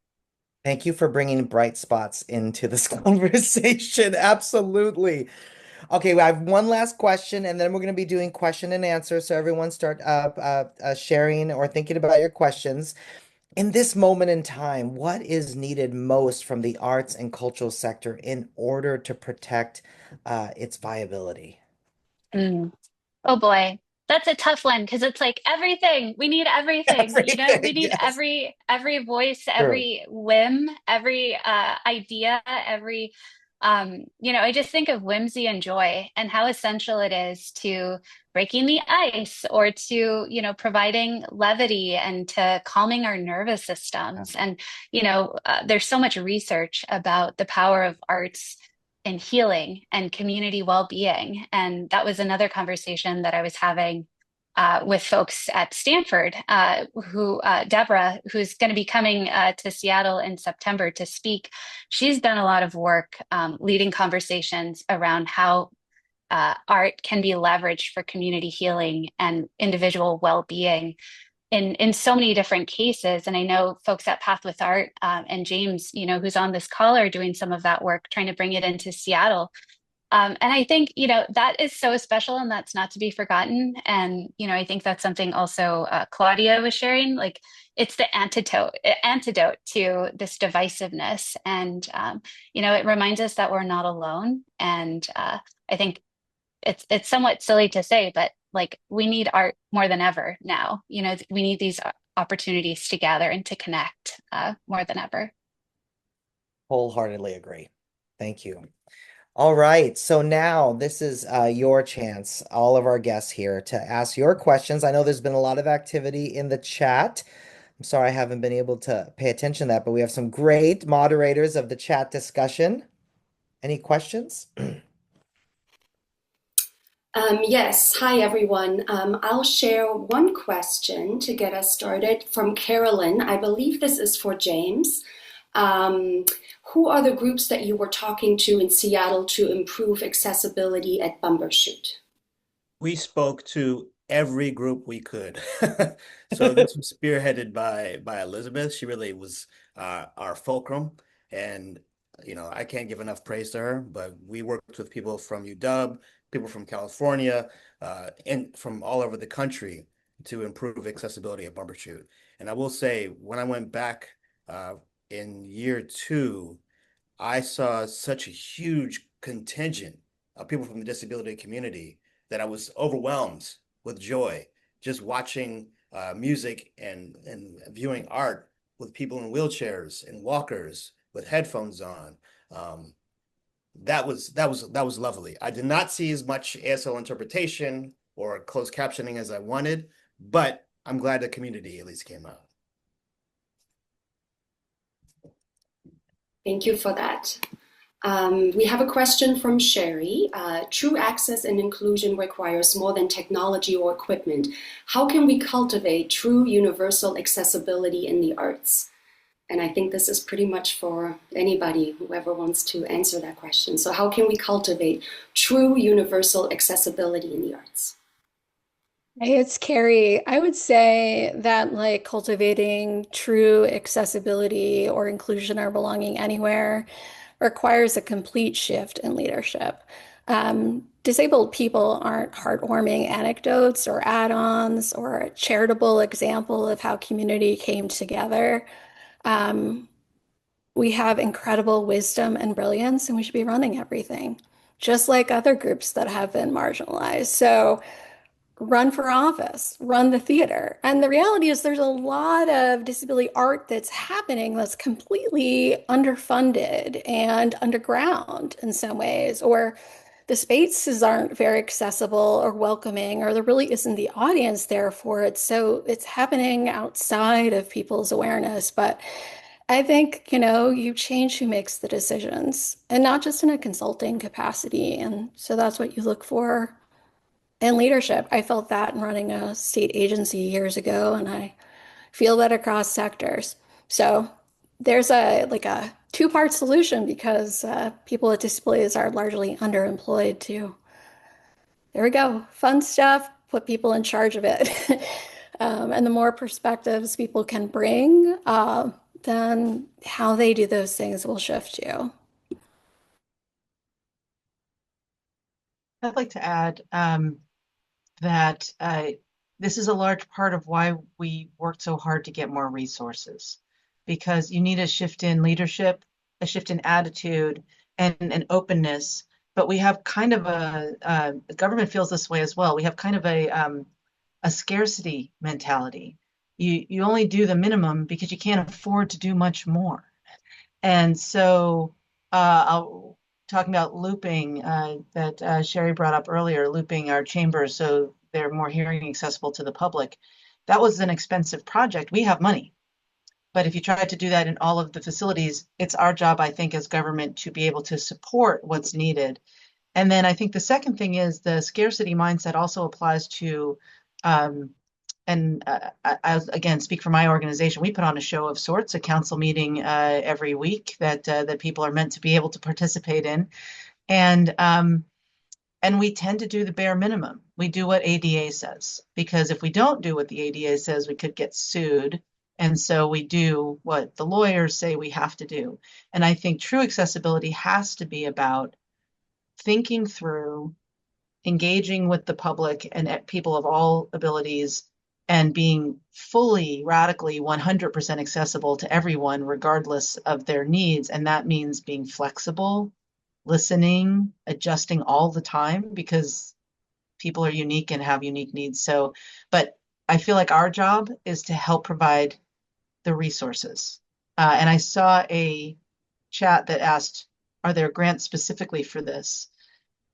Thank you for bringing bright spots into this conversation. Absolutely. Okay, I have one last question, and then we're going to be doing question and answer. So everyone start sharing or thinking about your questions. In this moment in time, what is needed most from the arts and cultural sector in order to protect its viability? Mm. Oh boy, that's a tough one because it's like everything. We need everything. We Everything, need yes. every voice, True. every whim, every idea, every I just think of whimsy and joy and how essential it is to breaking the ice or to, providing levity and to calming our nervous systems. And, there's so much research about the power of arts in healing and community well-being. And that was another conversation that I was having with folks at Stanford, who Deborah, who's going to be coming to Seattle in September to speak. She's done a lot of work leading conversations around how art can be leveraged for community healing and individual well-being in so many different cases. And I know folks at Path with Art and James, who's on this call, are doing some of that work, trying to bring it into Seattle. And I think, that is so special and that's not to be forgotten. And, I think that's something also Claudia was sharing, like it's the antidote to this divisiveness. And, it reminds us that we're not alone. And I think it's somewhat silly to say, but like we need art more than ever now. We need these opportunities to gather and to connect more than ever. Wholeheartedly agree. Thank you. All right, so now this is your chance, all of our guests here, to ask your questions. I know there's been a lot of activity in the chat. I'm sorry I haven't been able to pay attention to that, but we have some great moderators of the chat discussion. Any questions? Yes, hi everyone. I'll share one question to get us started from Carolyn. I believe this is for James. Who are the groups that you were talking to in Seattle to improve accessibility at Bumbershoot? We spoke to every group we could. So this was spearheaded by Elizabeth. She really was our fulcrum. And, I can't give enough praise to her, but we worked with people from UW, people from California, and from all over the country to improve accessibility at Bumbershoot. And I will say, when I went back in year 2, I saw such a huge contingent of people from the disability community that I was overwhelmed with joy just watching music and viewing art with people in wheelchairs and walkers with headphones on. That was lovely. I did not see as much ASL interpretation or closed captioning as I wanted, but I'm glad the community at least came out. Thank you for that. We have a question from Sherry. True access and inclusion requires more than technology or equipment. How can we cultivate true universal accessibility in the arts? And I think this is pretty much for anybody, whoever wants to answer that question. So how can we cultivate true universal accessibility in the arts? Hey, it's Carrie. I would say that like cultivating true accessibility or inclusion or belonging anywhere requires a complete shift in leadership. Disabled people aren't heartwarming anecdotes or add-ons or a charitable example of how community came together. Um, we have incredible wisdom and brilliance, and we should be running everything, just like other groups that have been marginalized. So run for office, run the theater. And the reality is there's a lot of disability art that's happening that's completely underfunded and underground in some ways, or the spaces aren't very accessible or welcoming, or there really isn't the audience there for it. So it's happening outside of people's awareness. But I think, you change who makes the decisions and not just in a consulting capacity. And so that's what you look for in leadership. I felt that in running a state agency years ago, and I feel that across sectors. So there's a two-part solution because people with disabilities are largely underemployed too. There we go. Fun stuff. put people in charge of it. And the more perspectives people can bring, then how they do those things will shift too. I'd like to add that this is a large part of why we worked so hard to get more resources, because you need a shift in leadership, a shift in attitude, and an openness. But we have kind of the government feels this way as well. We have kind of a scarcity mentality. You only do the minimum because you can't afford to do much more. And so talking about looping that Sherry brought up earlier, looping our chambers so they're more hearing accessible to the public. That was an expensive project. We have money. But if you try to do that in all of the facilities, it's our job, I think, as government to be able to support what's needed. And then I think the second thing is the scarcity mindset also applies to, and I again speak for my organization. We put on a show of sorts, a council meeting every week that people are meant to be able to participate in, and we tend to do the bare minimum. We do what ADA says, because if we don't do what the ADA says, we could get sued. And so we do what the lawyers say we have to do. And I think true accessibility has to be about thinking through, engaging with the public and people of all abilities, and being fully, radically, 100% accessible to everyone, regardless of their needs. And that means being flexible, listening, adjusting all the time, because people are unique and have unique needs. So, but I feel like our job is to help provide the resources. And I saw a chat that asked, are there grants specifically for this?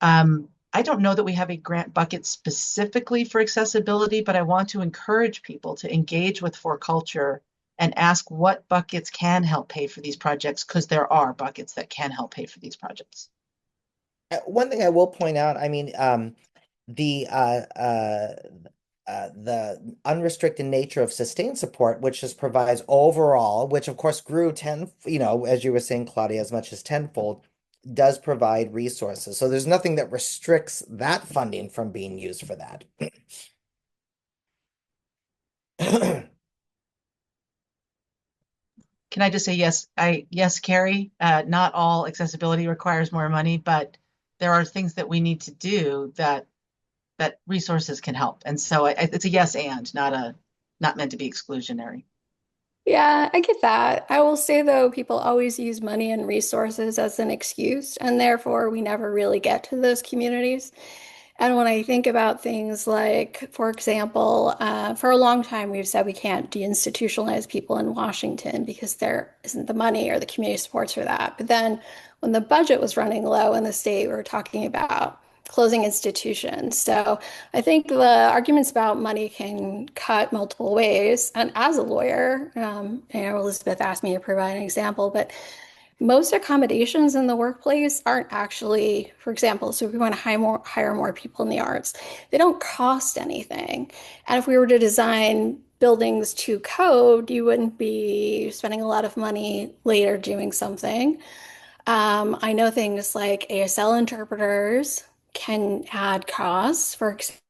I don't know that we have a grant bucket specifically for accessibility, but I want to encourage people to engage with For Culture and ask what buckets can help pay for these projects, because there are buckets that can help pay for these projects. One thing I will point out, I mean, the unrestricted nature of sustained support, which just provides overall, which of course grew 10, as you were saying, Claudia, as much as tenfold, does provide resources. So there's nothing that restricts that funding from being used for that. Can I just say yes? Yes, Carrie. Not all accessibility requires more money, but there are things that we need to do that resources can help. And so it's a yes and not meant to be exclusionary. Yeah, I get that. I will say though, people always use money and resources as an excuse, and therefore we never really get to those communities. And when I think about things like, for example, for a long time we've said we can't deinstitutionalize people in Washington because there isn't the money or the community supports for that. But then when the budget was running low in the state, we were talking about closing institutions. So I think the arguments about money can cut multiple ways. And as a lawyer, Elizabeth asked me to provide an example, but most accommodations in the workplace aren't actually, for example, so if we want to hire more people in the arts, they don't cost anything. And if we were to design buildings to code, you wouldn't be spending a lot of money later doing something. I know things like ASL interpreters can add costs. For example,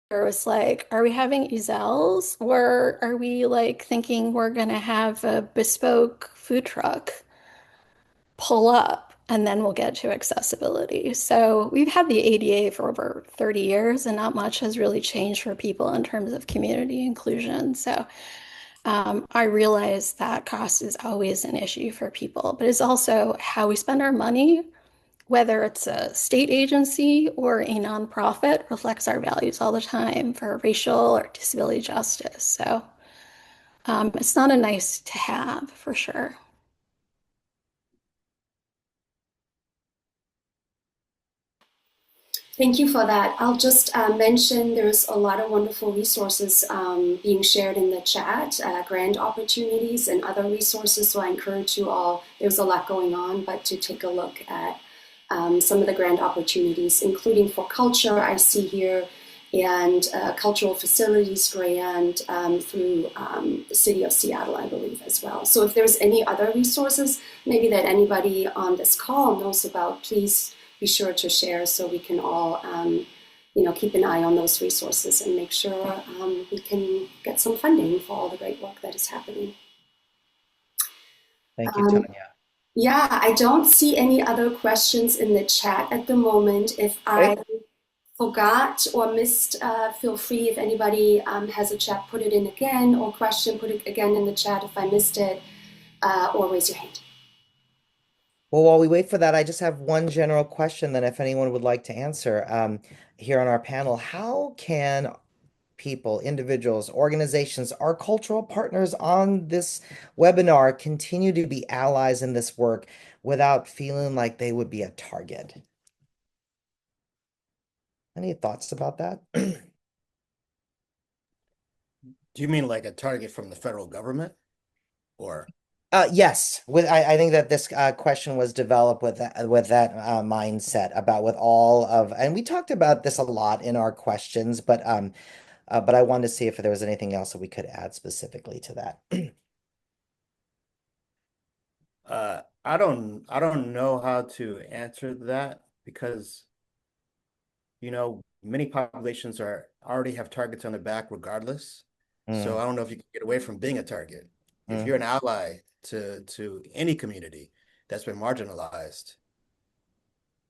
it was like, are we having ezels, or are we like thinking we're gonna have a bespoke food truck pull up and then we'll get to accessibility? So we've had the ADA for over 30 years and not much has really changed for people in terms of community inclusion. So I realize that cost is always an issue for people, but it's also how we spend our money, whether it's a state agency or a nonprofit, reflects our values all the time for racial or disability justice. So it's not a nice to have for sure. Thank you for that. I'll just mention there's a lot of wonderful resources being shared in the chat, grant opportunities and other resources. So I encourage you all, there's a lot going on, but to take a look at some of the grant opportunities, including For Culture. I see here and cultural facilities grant through the city of Seattle, I believe, as well. So if there's any other resources, maybe that anybody on this call knows about, please be sure to share so we can all keep an eye on those resources and make sure we can get some funding for all the great work that is happening. Thank you, Tanya. Yeah, I don't see any other questions in the chat at the moment. If I forgot or missed, feel free, if anybody has a chat, put it in again, or question, put it again in the chat if I missed it, or raise your hand. Well, while we wait for that, I just have one general question then if anyone would like to answer here on our panel. How can people, individuals, organizations, our cultural partners on this webinar continue to be allies in this work without feeling like they would be a target? Any thoughts about that? Do you mean like a target from the federal government or? Yes, I think that this question was developed with that mindset about with all of, and we talked about this a lot in our questions, but I wanted to see if there was anything else that we could add specifically to that. I don't know how to answer that because many populations already have targets on their back regardless. So I don't know if you can get away from being a target. If you're an ally to any community that's been marginalized,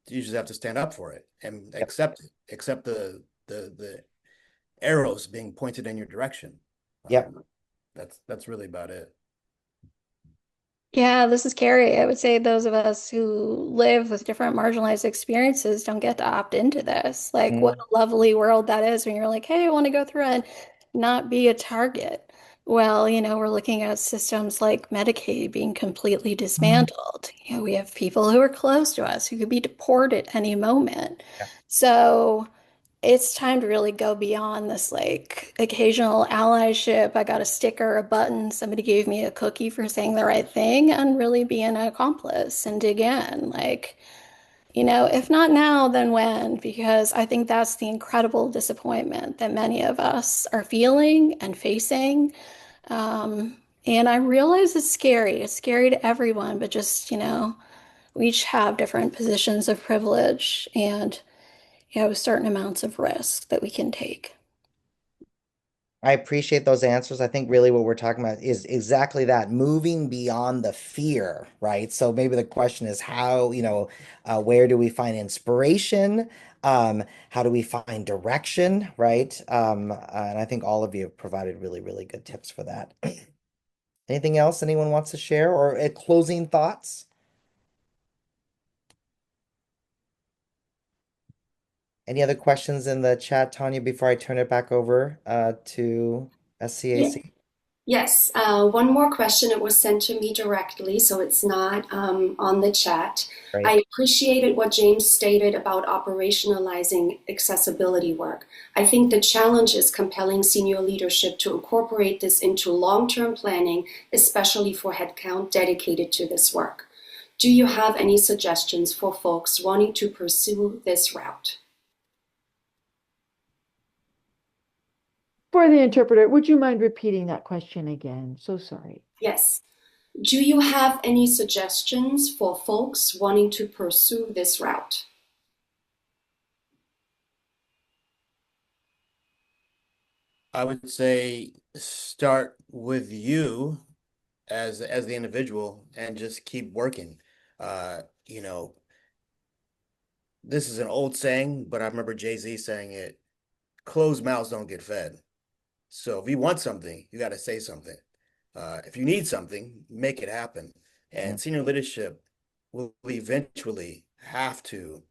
you just have to stand up for it and accept it, accept the arrows being pointed in your direction. Yep. That's really about it. Yeah, this is Carrie. I would say those of us who live with different marginalized experiences don't get to opt into this. Like, what a lovely world that is when you're like, hey, I want to go through and not be a target. Well, we're looking at systems like Medicaid being completely dismantled. We have people who are close to us who could be deported any moment. Yeah. So it's time to really go beyond this like occasional allyship. I got a sticker, a button, somebody gave me a cookie for saying the right thing, and really be an accomplice and dig in. Like, if not now, then when? Because I think that's the incredible disappointment that many of us are feeling and facing. And I realize it's scary. It's scary to everyone, but just, we each have different positions of privilege and certain amounts of risk that we can take. I appreciate those answers. I think really what we're talking about is exactly that, moving beyond the fear, right? So maybe the question is how, where do we find inspiration? How do we find direction, right? And I think all of you have provided really, really good tips for that. Anything else anyone wants to share or closing thoughts? Any other questions in the chat, Tanya, before I turn it back over to SCAC? Yes, one more question. It was sent to me directly, so it's not on the chat. Right. I appreciated what James stated about operationalizing accessibility work. I think the challenge is compelling senior leadership to incorporate this into long-term planning, especially for headcount dedicated to this work. Do you have any suggestions for folks wanting to pursue this route? For the interpreter, would you mind repeating that question again? So sorry. Yes. Do you have any suggestions for folks wanting to pursue this route? I would say start with you as the individual and just keep working. This is an old saying, but I remember Jay-Z saying it, closed mouths don't get fed. So if you want something, you got to say something. If you need something, make it happen. And senior leadership will eventually have to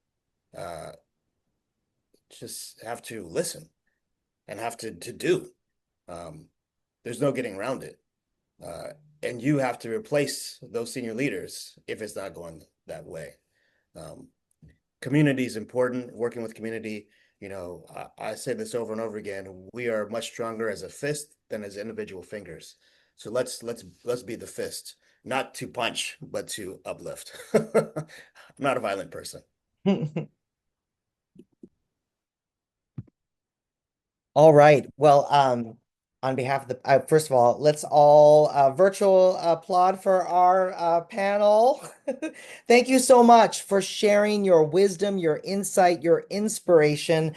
just have to listen and have to do. There's no getting around it. And you have to replace those senior leaders if it's not going that way. Community is important, working with community. I say this over and over again, we are much stronger as a fist than as individual fingers. So let's be the fist, not to punch, but to uplift. I'm not a violent person. All right. Well, on behalf of the, first of all, let's all virtual applaud for our panel. Thank you so much for sharing your wisdom, your insight, your inspiration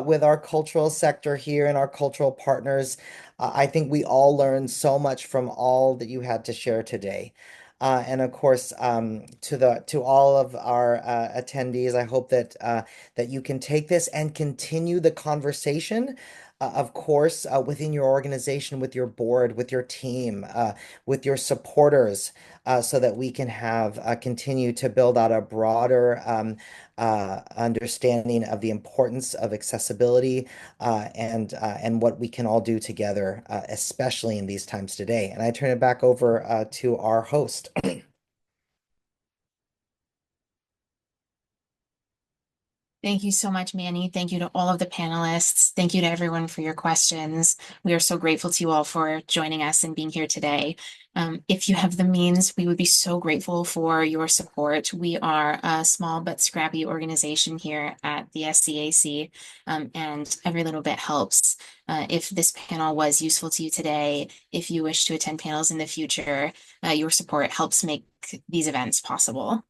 with our cultural sector here and our cultural partners. I think we all learned so much from all that you had to share today. And of course, to all of our attendees, I hope that that you can take this and continue the conversation, of course, within your organization, with your board, with your team, with your supporters, so that we can have continue to build out a broader understanding of the importance of accessibility and what we can all do together, especially in these times today. And I turn it back over to our host. Thank you so much, Manny. Thank you to all of the panelists. Thank you to everyone for your questions. We are so grateful to you all for joining us and being here today. If you have the means, we would be so grateful for your support. We are a small but scrappy organization here at the SCAC, and every little bit helps. If this panel was useful to you today, if you wish to attend panels in the future, your support helps make these events possible.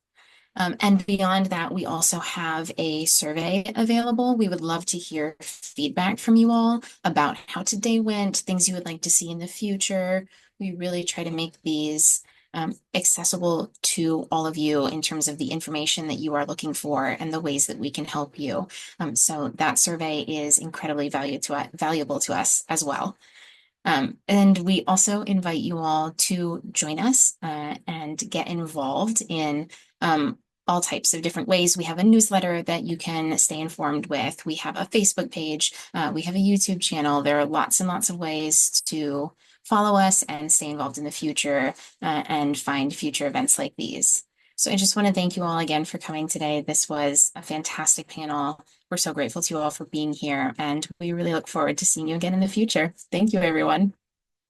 And beyond that, we also have a survey available. We would love to hear feedback from you all about how today went, things you would like to see in the future. We really try to make these accessible to all of you in terms of the information that you are looking for and the ways that we can help you. So that survey is incredibly valuable to us as well. And we also invite you all to join us and get involved in all types of different ways. We have a newsletter that you can stay informed with. We have a Facebook page. We have a YouTube channel. There are lots and lots of ways to follow us and stay involved in the future and find future events like these. So I just want to thank you all again for coming today. This was a fantastic panel. We're so grateful to you all for being here, and we really look forward to seeing you again in the future. Thank you, everyone.